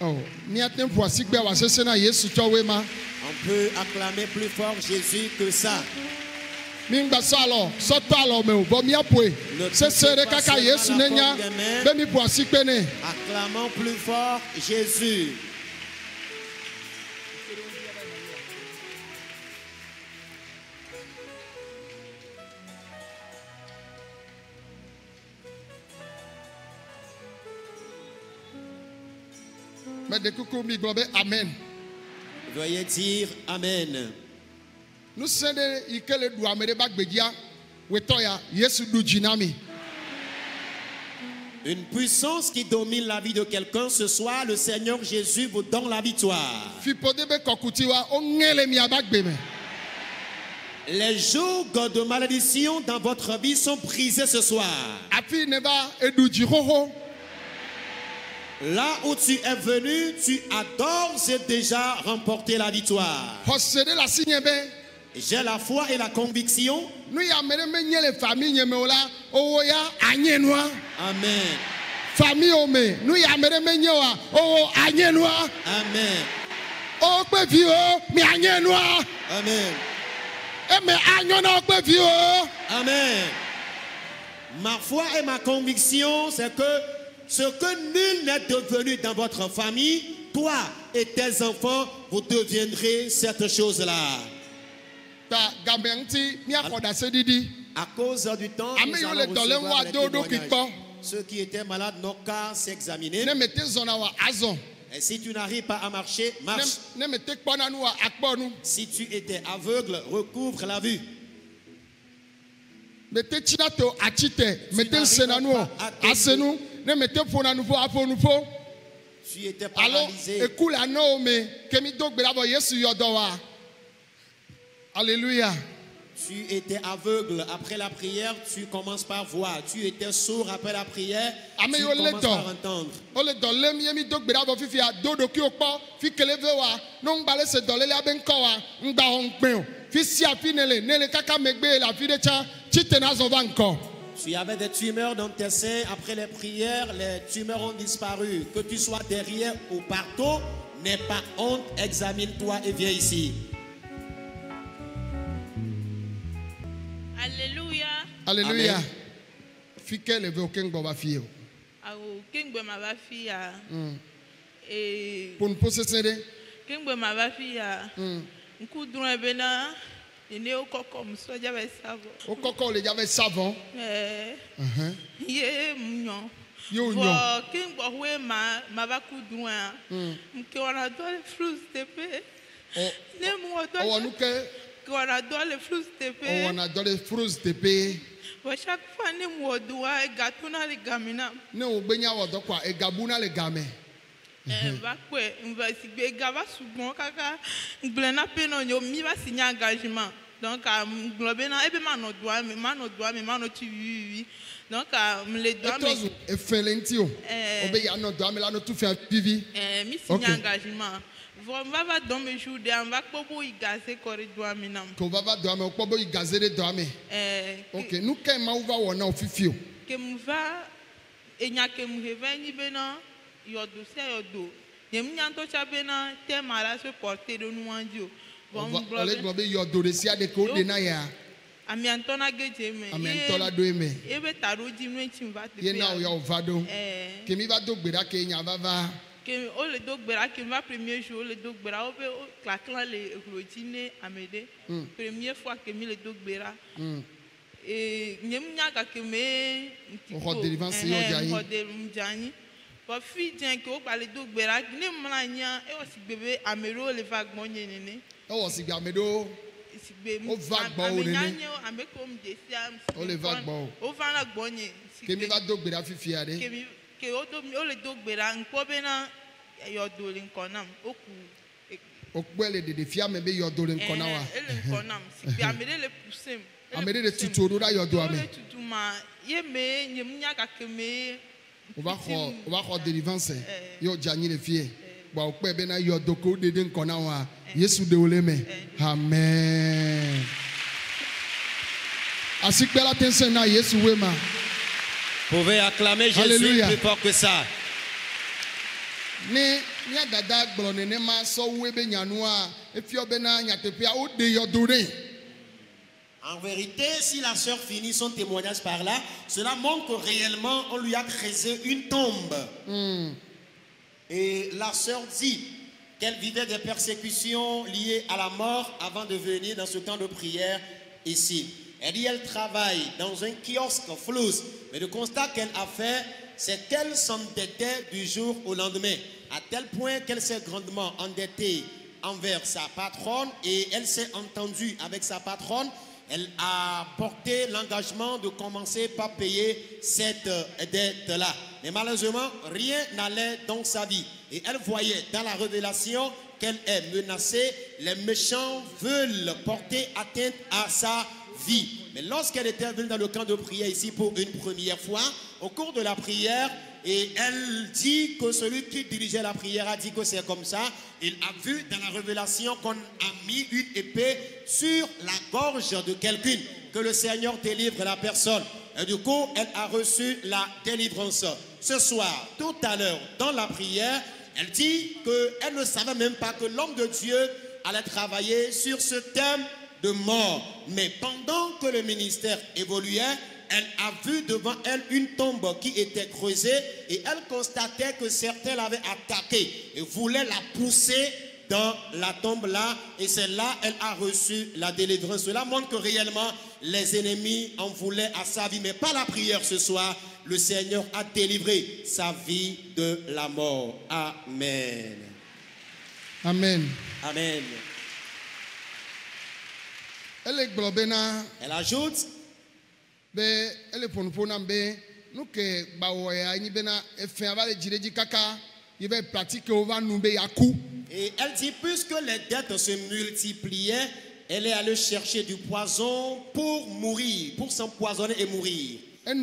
Oh, mi atem voici que wa sese na Yesu chowe ma. On peut acclamer plus fort Jésus que ça. Mi ngba so alo, so to alo me o bo mi apoe. Sese re kaka Yesu nenya. Be mi voici pe ne. Acclamons plus fort Jésus. Mais de coucou mi globe amen. Veuillez dire Amen. Nous sommes ikele du amere bagbedia wetoya Yesu du jinami. Une puissance qui domine la vie de quelqu'un ce soir, le Seigneur Jésus vous donne la victoire. Fi podebe kokutiwa ongele mi abagbe me. Les jours de malédiction dans votre vie sont brisés ce soir. Afi ne va edu jihoho. Là où tu es venu, tu as d'ores et déjà remporté la victoire. Hosede la signebe. J'ai la foi et la conviction. Nous ya mere me nyele famille nyemeola owo ya anyenwa. Amen. Famille ome, nous ya mere me nyewa owo anyenwa. Amen. O pe vi o mi anyenwa. Amen. E me anyona o pe vi o. Amen. Ma foi et ma conviction, c'est que ce que nul n'est devenu dans votre famille, toi et tes enfants, vous deviendrez cette chose-là. Ta gambenti mi akoda sedidi. À cause du temps, Amen, nous yo allons le dole recevoir wa les dodo témoignages. kikpo. Ceux qui étaient malades n'ont qu'à s'examiner. Ne mete zona wa azon. Et si tu n'arrives pas à marcher, marche. Ne mete kpona nu wa akponu. Si tu étais aveugle, recouvre la vue. Mete chinato achite, mete senanu asenu, ne mete fona nu fo afonu fo. Tu étais Alors, paralysé. ekula no me kemi dogbe labo Yesu yodowa. Alléluia. Tu étais aveugle. Après la prière, tu commences par voir. Tu étais sourd après la prière. Amen, Tu yo le commences don. par entendre. Ole dole mi yemi dogbe labo fifi a dodo ki okpo, fi keleve wa, no ngbale se dole le aben ko wa, ngba ongben o. Fi si afi nele kaka megbe la fi de cha, chite na zo va nko. Tu avais des tumeurs dans tes seins. Après les prières, les tumeurs ont disparu. Que tu sois derrière ou partout, n'aie pas honte. Examine-toi et viens ici. Alléluia. Alléluia. Amen. Fi keleve o kengbo ba fi o. Awo kengbe ma ba fi ya. E Pour nous possesser kengbe ma ba fi ya. Nku dun ebe na ene o koko mso ja be savo. au coco les avait savon. Ye munyo. Yo Vo nyon. kengbo we ma ba ku dun a. Mke wana do le flus tepe. Ne mu o On do nous que qu'on a dans les flous TP. on a dans les fruits de paix. Chaque fois, nous avons doit gâteau dans les gamins. Ne o benya wa do kwa e gabuna le game. Va quoi? On va si be gava souvent kaka. Glena peno yo mi va signer engagement. Donc globena ebe mano doit mais mano tu oui. Donc les doigts Etrozu e felenti o. Obe ya no do me la no tu fait vivi. mi signer engagement. On va dans mes jours de on va popo y gazer corridor minam. Ko baba do me okpo bo igazere do me. OK, nous quand ma uva wona ofifio. Que me va enya que me reveni bena yodo se yodo. Yem nyanto cha bena te mara se porter de nous andio. On le globe yo do de sia de ko de na ya. Ami antona geje me. Amen tola do me. Ebe taro di no etim va te. Ye na o ya ovado. Ke mi va do gbera ke nya baba. Que o le dogbera que va premier jour le dogbera o be claquant les rodine amede. Première fois que mi le dogbera. Et nyem nyaka que me o délivrance yo jayi. O de mjani. Pour fi dien que o ba le dogbera ne mlanya e o si bebe amero le vagbon nyenene. O si gba medo. Si be O vagbon o nene. Ame comme des siam. O le vagbon. O va la gbonye. Ke mi va do gbera fifi ade. Que o le dogbera nko bena yo do le nkonam oku okpele de fia me be yo do le nkona wa. ele nkonam si bi amede le pousser amede de tutu do da yo do ame. le tutu ma ye me nyem nya ka ke me On va avoir délivrance. Yo Jani les filles. Bon, on peut bien yo doko de den kona wa. Yesu de oleme. Amen. Ainsi que la tension na Yesu wema. Vous pouvez acclamer Jésus Alléluia. plus fort que ça. Ne nya dada gblone ne ma so webe nyanua efio bena nyatepia o de yo dore. En vérité, si la sœur finit son témoignage par là, cela montre que réellement on lui a creusé une tombe. Et la sœur dit qu'elle vivait des persécutions liées à la mort avant de venir dans ce temps de prière ici. Elle dit qu'elle travaille dans un kiosque flous, mais le constat qu'elle a fait, c'est qu'elle s'endettait du jour au lendemain, à tel point qu'elle s'est grandement endettée envers sa patronne et elle s'est entendue avec sa patronne. Elle a porté l'engagement de commencer par payer cette dette-là. Mais malheureusement, rien n'allait dans sa vie. Et elle voyait dans la révélation qu'elle est menacée. Les méchants veulent porter atteinte à sa vie. Mais lorsqu'elle était venue dans le camp de prière ici pour une première fois, au cours de la prière, et elle dit que celui qui dirigeait la prière a dit que c'est comme ça. Il a vu dans la révélation qu'on a mis une épée sur la gorge de quelqu'un, que le Seigneur délivre la personne. Et du coup, elle a reçu la délivrance. Ce soir, tout à l'heure, dans la prière, elle dit qu'elle ne savait même pas que l'homme de Dieu allait travailler sur ce thème de mort. Mais pendant que le ministère évoluait, elle a vu devant elle une tombe qui était creusée et elle constatait que certains l'avaient attaquée et voulaient la pousser dans la tombe là. Et c'est là qu'elle a reçu la délivrance. Cela montre que réellement les ennemis en voulaient à sa vie. Mais par la prière ce soir, le Seigneur a délivré sa vie de la mort. Amen. Amen. Amen. Elle ajoute be ele ponpona be nous que bawoya ni bena efin avale jireji kaka il va pratiquer au va nous be yaku. Et elle dit puisque les dettes se multipliaient, elle est allée chercher du poison pour mourir, pour s'empoisonner et mourir. Elle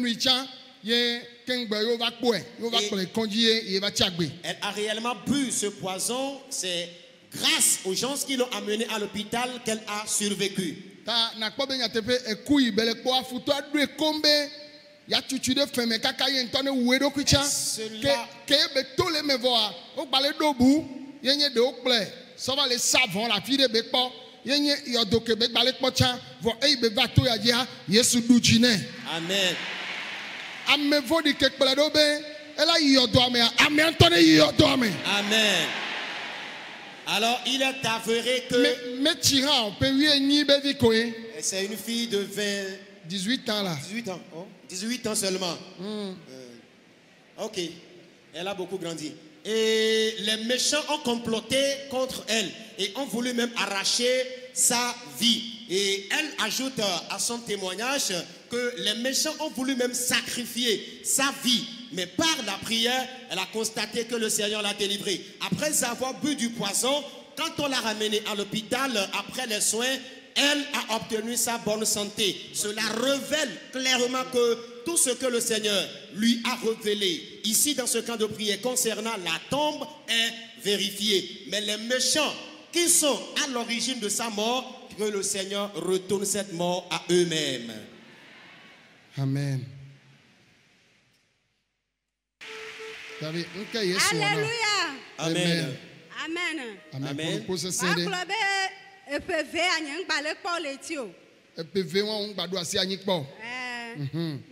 a réellement bu ce poison, c'est grâce aux gens qui l'ont amenée à l'hôpital qu'elle a survécu. Amen. Amen. Alors il est avéré que c'est une fille de 18 ans là. 18 ans. Oh, 18 ans seulement. Ok. Elle a beaucoup grandi. Et les méchants ont comploté contre elle et ont voulu même arracher sa vie. Et elle ajoute à son témoignage que les méchants ont voulu même sacrifier sa vie. Mais par la prière, elle a constaté que le Seigneur l'a délivrée. Après avoir bu du poison, quand on l'a ramenée à l'hôpital, après les soins, elle a obtenu sa bonne santé. Cela révèle clairement que tout ce que le Seigneur lui a révélé ici dans ce camp de prière concernant la tombe est vérifié. Mais les méchants qui sont à l'origine de sa mort, que le Seigneur retourne cette mort à eux-mêmes. Amen. Alléluia. Amen. Amen. Amen.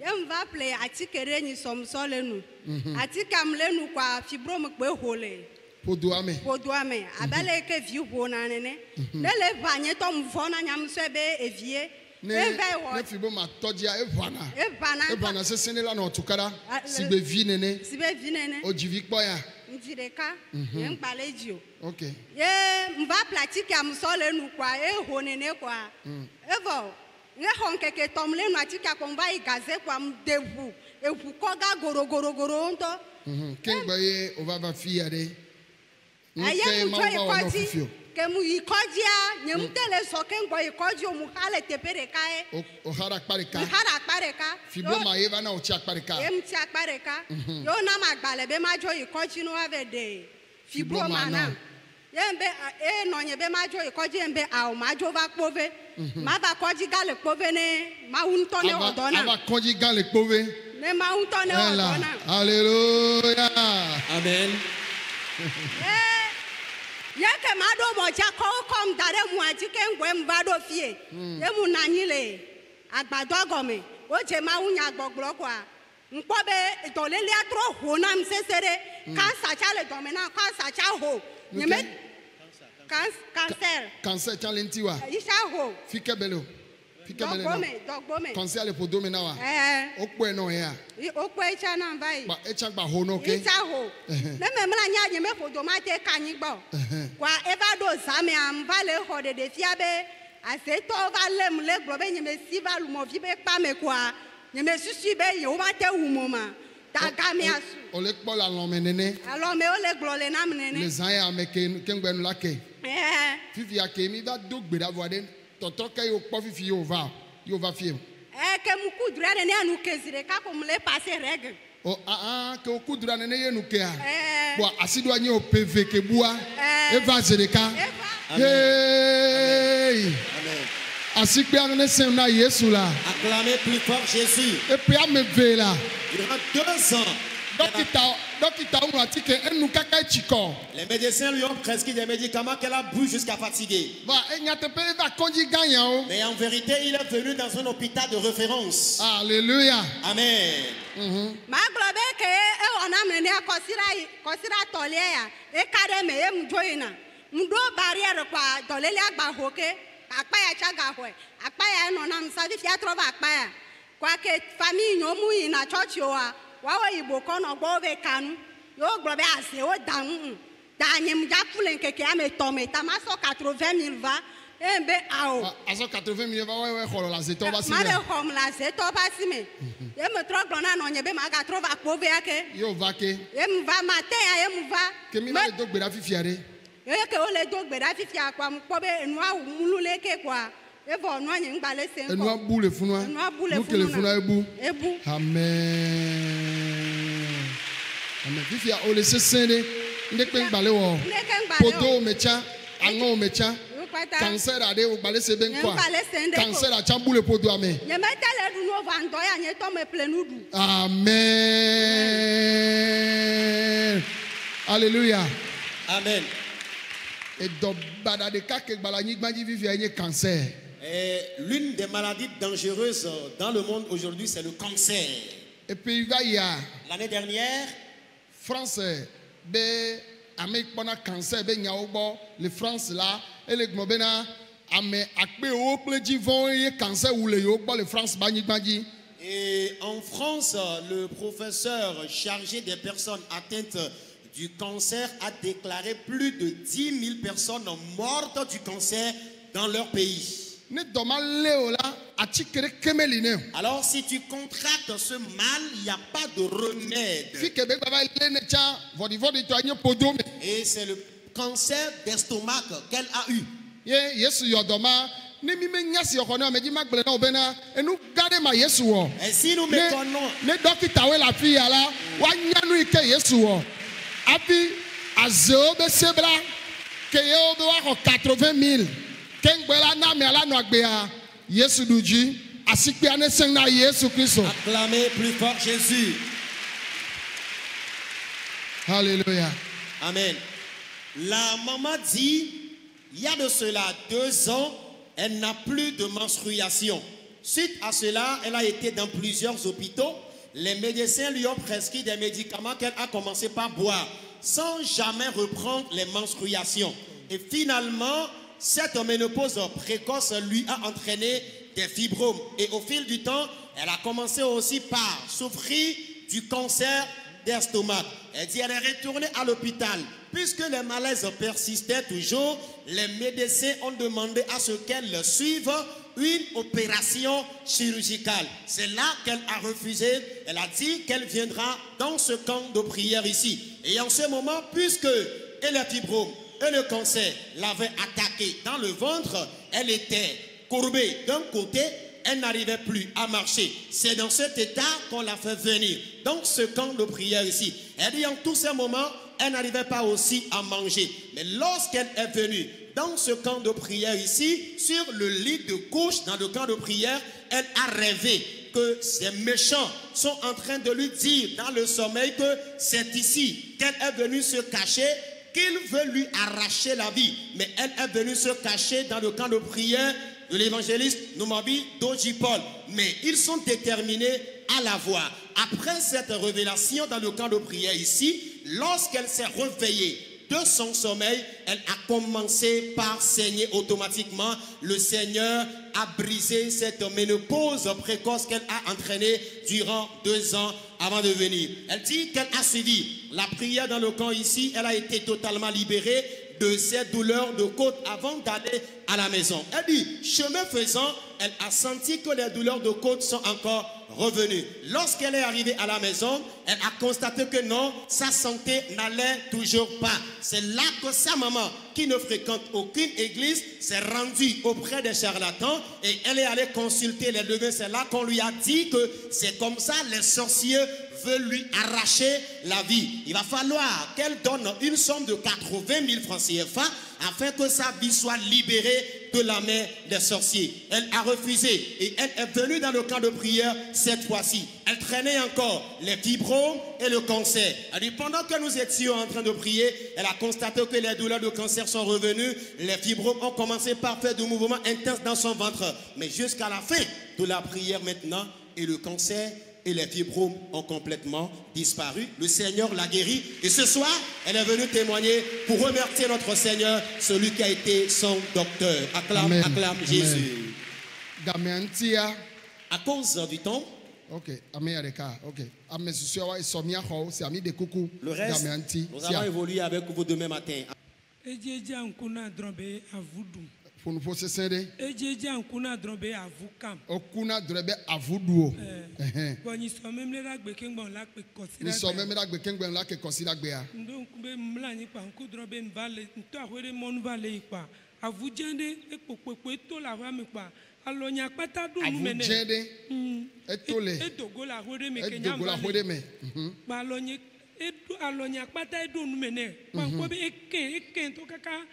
Yem va appeler atikere ni somso lenu. Atikam lenu kwa fibrome kwe hole. Podoame. Abele ke vi ho na nene. Lele vanye to mvona nyam so be evie. Ne fibo ma todia evana se senela no tukara sibe vi nene ojivi kpo ya njireka yem palejio. Okay. Ye mva platikam so lenu kwa e ho nene kwa. Evo nge honkeke tomle no atika komba igaze kwa mdevu evu koga gorogoro nto kengba ye ovava fiare aye mutwe kwati ke mu yi kɔdzia nye mu te le zɔ ke ŋgɔ yi kɔdzi o mu xa le teƒe ɖeka ye O hara akpa ɖeka. mu xa ɖe akpa ɖeka Fibroma ye va na o tsi akpa ɖeka. ye mu tsi akpa ɖeka ye wona ma agbalẽ be ma dzo yi kɔdzi no wa ve ɖe fibroma na ye be e nɔ nye be ma dzo yi kɔdzi ye be awo ma dzo va kpo ve ma va kɔdzi ga le kpo ve ne Mawu ŋutɔ ne wɔ dɔ na Ava kɔdzi gã le kpo ve. ne Mawu ŋutɔ ne wɔ dɔ na. Alléluia. Amen. Ye ke ma ɖo mɔdza kɔwo kɔm da ɖe mua dzi ke ŋgɔe mu va ɖo fie ye mu na anyi le agbadɔ gɔme wodze Mawu nya gbɔgblɔ kɔa ŋkpɔ be dɔlélia trɔ ho nam sese ɖe kansa tsa le dɔme na kansa tsa ho nye me cancer Cancer tsa le ŋuti wa. yi tsa ho Fike bele o. Fike bele na. dɔgbɔme Cancer le ƒodome na wa. O kpɔe nɔ ya. wokpɔe tsa nam va yi Ba etsa gba ho no ke. yi tsa ho ne memla nya nye me ƒodo ma te ka anyigbɔ kɔa eva ɖo zamea m va le xɔ ɖeɖefia be azetɔwo va lém le gblɔ be nye me si va lumɔvi be kpa me kɔa nye me susu be yewo va te wu mo ma dagamea su O le kpɔ le alɔme nene. alɔmewo le gblɔ le nam Le nene zã ya ame ke ŋgbe nu la ke. Fifia ke mi va do gbe ɖa vɔ ɖe tɔtɔ ke yewo kpɔ fifi yewo va fie. ke mu ku dura nene anu ke zi ɖeka ko mu le pase règle O ke o ku dura nene ye nu kea. Bon asi do anyi o pv ke bua. Eva zi ɖeka. Hey. Asi kpe ane se na Yesu la. Acclamez plus fort Jésus. Et puis ame ve la. Durant 2 ans, Dɔkita ŋlɔ ati ke enu kaka etsikɔ. les médecins lui ont prescrit des médicaments qu'elle a bu jusqu'à fatiguer. Va enyateƒe eva kɔdzi gã yawo. Mais en vérité, il est venu dans un hôpital de référence. Alléluia. Amen. ma gblɔ be ke ewɔ nam nenea kɔsira tɔlia ya eka ɖe me ye mu dzo yina mu ɖo barrière kɔa dɔlélia gba ho ke akpa ya tsa ga hoe akpa ya nɔ nam sa fifia trɔ va akpa ya kɔa ke famille nyɔ mu yina tsɔtsi oa woawɔ yibo kɔnɔ gbɔ be kanu yewo gblɔ be azewo da ŋu da nye mu dza ku le ŋkeke ame tɔ me ta ma sɔ 80,000 va eye be awo. Azɔ 80,000 va wɔyɔ xɔ le azetɔ va si ma me. le xɔm le azetɔ va si me ye me trɔ gblɔ na nɔnye be ma gatrɔ va kpo vea ke. Yewo va ke. ye mu va mate ya ye mu va Ke mi va le do gbe ɖa fifia ɖe. ye ke wo le do gbe ɖa fifia kɔa mu kpɔ be enua wu mulu le ke kɔa evɔ nua nye ŋgba le se ŋkɔ Enua bu le funua. enua bu le Nu ke le funua ebu. ebu Amen. Amen. Fifia o le sesẽ ɖe. Ndekpe ŋgba le wɔ. ndeke ŋgba le Podo me tsa. Aŋɔ me tsa. kpata Cancer aɖe o gba le se be nye ŋkɔa. ŋgba le se ŋdɛ Cancer atsa bu le podoa me. nye me te le ɖu nu va ŋdɔ ya nye tɔ me ple nu ɖu Amen. Alléluia. Amen. Et dɔ baɖa ɖeka ke gba le anyigba dzi fifia nye cancer. Et l'une des maladies dangereuses dans le monde aujourd'hui, c'est le cancer. Et puis il va y a L'année dernière, France be ame kpɔna cancer be nyawo gbɔ le France la ele gblɔ bena ame akpewo kple dzivɔwo ye cancer wu le yewo gbɔ le France ba anyigba dzi. et en France, le professeur chargé des personnes atteintes du cancer a déclaré plus de 10 000 personnes mortes du cancer dans leur pays. Ne dɔ ma lé o la atike ɖeke meli ne o. Alors, si tu contractes ce mal, il n'y a pas de remède. Fi ke be gbava lé ne tsa vɔɖivɔɖi tɔ nye podo me. Et c'est le cancer d'estomac qu'elle a eu. Ye Yesu yɔ dɔ ma ne mi me nya si yɔxɔ ne ame dzi ma gblẽ na o bena enu gã ɖe ma Yesu wɔ. Et si nous méconnons, Ne dɔkitawoe le afi ya la woanya nu yi ke Yesu wɔ hafi azewo be se bla ke yewo be woaxɔ 80,000 ke ŋgbe la na amea la nɔ agbea Yesu ɖu dzi asikpea ne sẽ na Yesu Kristo. acclamez plus fort Jésus. Alléluia. Amen. La maman dit, il y a de cela 2 ans, elle n'a plus de menstruation. Suite à cela, elle a été dans plusieurs hôpitaux. Les médecins lui ont prescrit des médicaments qu'elle a commencé par boire, sans jamais reprendre les menstruations. Et finalement, cette ménopause précoce lui a entraîné des fibromes. Et au fil du temps, elle a commencé aussi par souffrir du cancer d'estomac. Elle dit, elle est retournée à l'hôpital. Puisque les malaises persistaient toujours, les médecins ont demandé à ce qu'elle suive une opération chirurgicale. C'est là qu'elle a refusé. Elle a dit qu'elle viendra dans ce camp de prière ici. Et en ce moment, puisque elle est fibrome, et le cancer l'avait attaquée dans le ventre, elle était courbée d'un côté, elle n'arrivait plus à marcher. C'est dans cet état qu'on l'a fait venir, dans ce camp de prière ici. Elle dit en tous ces moments, elle n'arrivait pas aussi à manger. Mais lorsqu'elle est venue dans ce camp de prière ici, sur le lit de couche, dans le camp de prière, elle a rêvé que ces méchants sont en train de lui dire dans le sommeil que c'est ici qu'elle est venue se cacher, qu'il veut lui arracher la vie. Mais elle est venue se cacher dans le camp de prière de l'évangéliste Noumabi Doji Paul. Mais ils sont déterminés à la voir. Après cette révélation dans le camp de prière ici, lorsqu'elle s'est réveillée de son sommeil, elle a commencé par saigner automatiquement. Le Seigneur a brisé cette ménopause précoce qu'elle a entraînée durant 2 ans avant de venir. Elle dit qu'elle a suivi la prière dans le camp ici. Elle a été totalement libérée de ses douleurs de côte avant d'aller à la maison. Elle dit, chemin faisant, elle a senti que les douleurs de côte sont encore revenues. Lorsqu'elle est arrivée à la maison, elle a constaté que non, sa santé n'allait toujours pas. C'est là que sa maman, qui ne fréquente aucune église, s'est rendue auprès des charlatans et elle est allée consulter les devins. C'est là qu'on lui a dit que c'est comme ça, les sorciers veulent lui arracher la vie. Il va falloir qu'elle donne une somme de 80 000 francs CFA afin que sa vie soit libérée de la main des sorciers. Elle a refusé et elle est venue dans le camp de prière cette fois-ci. Elle traînait encore les fibromes et le cancer. Elle dit, pendant que nous étions en train de prier, elle a constaté que les douleurs de cancer sont revenues. Les fibromes ont commencé par faire des mouvements intenses dans son ventre. Mais jusqu'à la fin de la prière maintenant, et le cancer et les fibromes ont complètement disparu. Le Seigneur l'a guéri. Et ce soir, elle est venue témoigner pour remercier notre Seigneur, celui qui a été son docteur. Acclame, Amen. acclame Jésus. Amen. À cause du temps, Ok, Amen. Ok. Amen. C'est ami de coucou. le reste, nous allons évoluer avec vous demain matin. Faut faut se serrer. Okuna Drebe avuduo. Ni so memle la gbe kengban la pe Ni so même la gbe kengben la ke consider gbe a. ndo nkube mla ni pa nku drobe nvale nto ahwere mon vale ipa avujende epopopo eto la wa mi pa alonya pata du mene Avujende etole. edogo la hwere me kenya Edogo la hwere me. ba alonye edu alonya pata edu nu mene pa ko be eken to kaka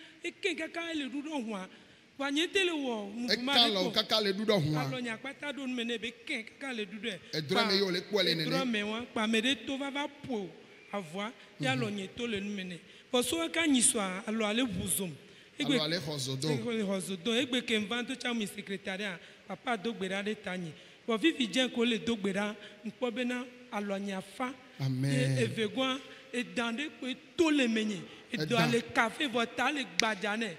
ele du do hwa Wanyetele wo Ekala kaka le dudo hwa. alonya pata do nu mene be ken kaka le du de Edrome yo le kwele nene. Edrome wa pa mede to va po avoir ya lonye to le nu mene poso ka nyiswa alo ale buzum Alo ale hozodo. hozodo egbe ke mvanto cha mi secrétariat papa dogbera de tani bo vivi jen ko le dogbera npo be na alonya fa Amen. evegwa e dande ko to le menye e do ale café vota le gbajane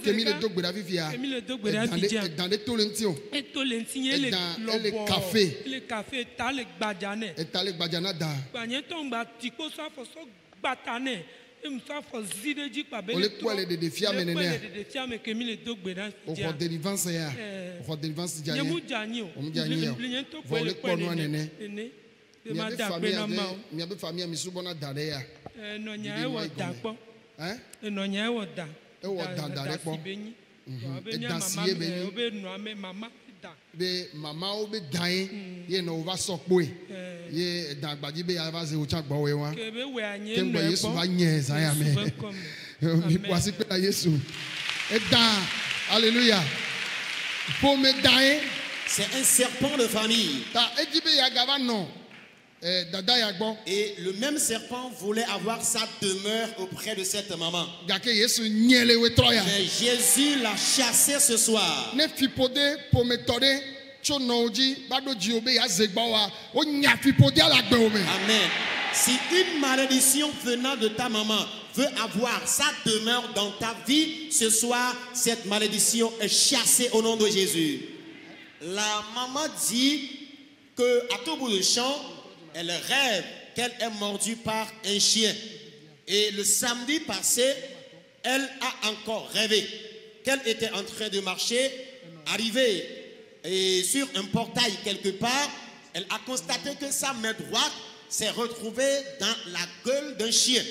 Kemi le dogbera vivia. Kemi le dogbera vivia. Dans les tolentio. Et tolentien le café. Le café ta le gbajane. Et ta le gbajana da. Gbanye ton gba tiko so fo so gbatane. E msa fo zideji pa be. Ole kwele de defia menene. Ole de defia me kemi le dogbera vivia. O for délivrance ya. O for délivrance dia. Nyemu jani o. Omjani. Vole kwele nene. Ene. Ma be famille mi subona dare ya. No nya e wo da po. Hein? No nya e wo da. E wo da dare po. E dansie be ni. Obe no ame mama da. Be mama o be dan ye no va so poe. Ye dan gbaji be ya va se o cha gbo we wa. Ke be we anye no e Yesu va nye za ya me. Mi kwasi pe la Yesu. E dan. Alléluia. Pour me dan. C'est un serpent de famille. Ta ejibe ya gava non. Et le même serpent voulait avoir sa demeure auprès de cette maman. Mais Jésus l'a chassé ce soir. Amen. Si une malédiction venant de ta maman veut avoir sa demeure dans ta vie, ce soir, cette malédiction est chassée au nom de Jésus. La maman dit qu'à tout bout de champ, elle rêve qu'elle est mordue par un chien. Et le samedi passé, elle a encore rêvé qu'elle était en train de marcher, arrivée sur un portail quelque part. Elle a constaté que sa main droite s'est retrouvé dans la gueule d'un chien.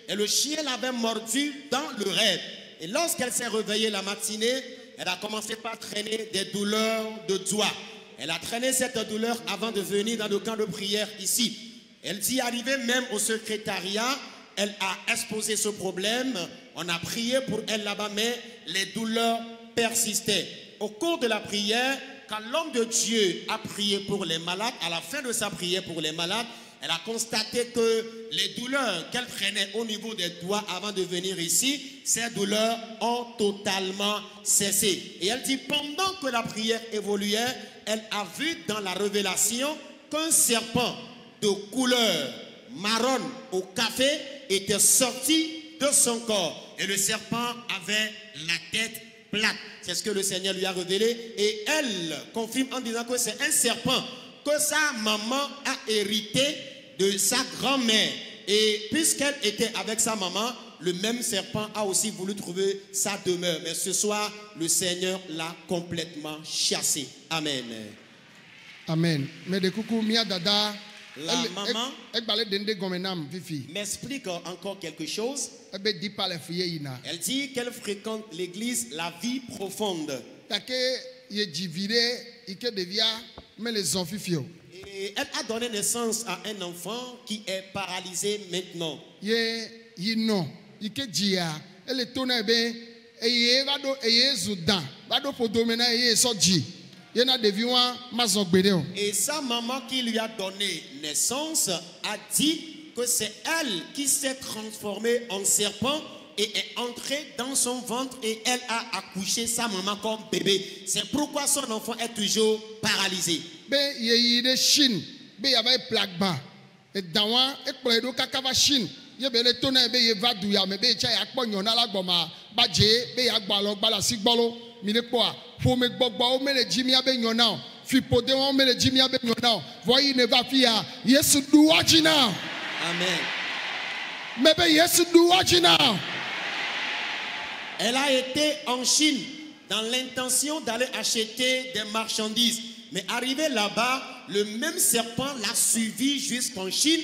Et le chien l'avait mordu dans le rêve. Et lorsqu'elle s'est réveillée la matinée, elle a commencé par traîner des douleurs de doigts. Elle a traîné cette douleur avant de venir dans le camp de prière ici. Elle dit, arrivée même au secrétariat, elle a exposé ce problème. On a prié pour elle là-bas, mais les douleurs persistaient. Au cours de la prière, quand l'homme de Dieu a prié pour les malades, à la fin de sa prière pour les malades, elle a constaté que les douleurs qu'elle traînait au niveau des doigts avant de venir ici, ces douleurs ont totalement cessé. Et elle dit, pendant que la prière évoluait, elle a vu dans la révélation qu'un serpent de couleur marron au café était sorti de son corps. Et le serpent avait la tête plate. C'est ce que le Seigneur lui a révélé. Et elle confirme en disant que c'est un serpent que sa maman a hérité de sa grand-mère. Et puisqu'elle était avec sa maman, le même serpent a aussi voulu trouver sa demeure. Mais ce soir, le Seigneur l'a complètement chassé. Amen. Amen. Mais de coucou, Mia Dada. La maman m'explique encore quelque chose. Elle dit qu'elle fréquente l'église La Vie Profonde. Et elle a donné naissance à un enfant qui est paralysé maintenant. Et sa maman qui lui a donné naissance a dit que c'est elle qui s'est transformée en serpent et est entrée dans son ventre et elle a accouché sa maman comme bébé. C'est pourquoi son enfant est toujours paralysé. Elle a été en Chine dans l'intention d'aller acheter des marchandises. Mais arrivé là-bas, le même serpent l'a suivi jusqu'en Chine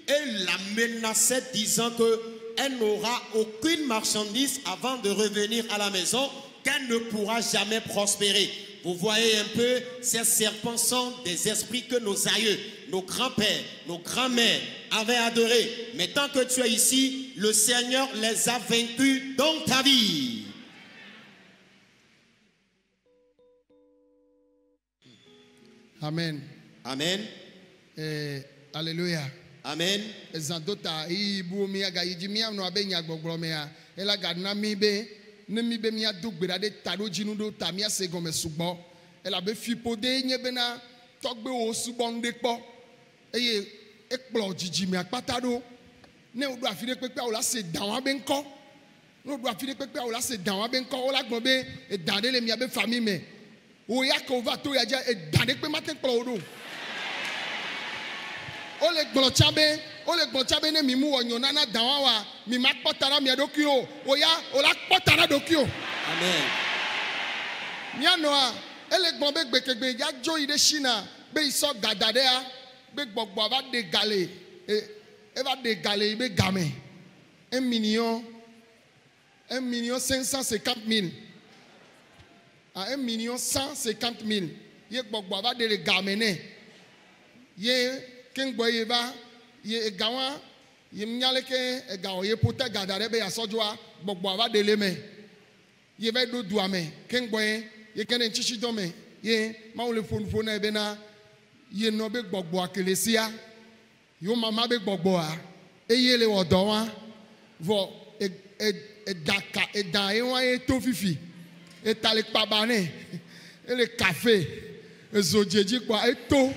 et la menaçait disant qu'elle n'aura aucune marchandise avant de revenir à la maison, qu'elle ne pourra jamais prospérer. Vous voyez un peu, ces serpents sont des esprits que nos aïeux, nos grands-pères, nos grands-mères avaient adorés. Mais tant que tu es ici, le Seigneur les a vaincus dans ta vie. Amen. Amen. Alléluia. Amen. Ne mi be mia do gbera de tado jinu do ta mia se gome sugbo ela be fipode nye bena togbe o sugbo nde po eye ekplo jiji mi apata do ne o do afire pepe o la se dan wa be nko ne o do afire pepe o la se dan wa be nko o la gbon be e dan de le mia be famille me o ya ko va to ya ja e dan de pe matin kplo o do o le gbon chabe ne mi mu wonyo nana dan wa mi ma potara mi adokio o ya o la potara dokio. Amen. Mi anoa ele gbon be gbekegbe ya jo ide China be iso gadade a be gbogbo va de gale e va de gale be game 1,550,000 à 1,150,000 ye gbogbo va de game ne ye kengbo ye va ye gawa ye mnyaleke gawo ye pota gadare be asojwa gbogbo ava dele me ye ve do du ame kengbo ye kene chichi do me ye ma le fonu na ebe na ye no be gbogbo akelesia yo mama be gbogbo a eye le odo wa vo daka dan ye wa ye to fifi e tale pabane e le café e zojeji kwa e to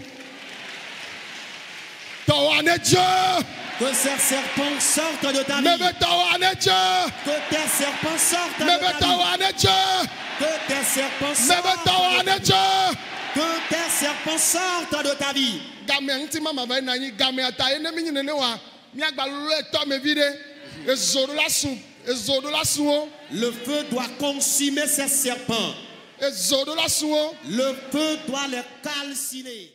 que ces serpents sortent de ta vie. Que tes serpents sortent de ta vie. Que tes serpents sortent de ta vie. Que tes serpents sortent de ta vie. Le feu doit consumer ces serpents. Le feu doit les calciner.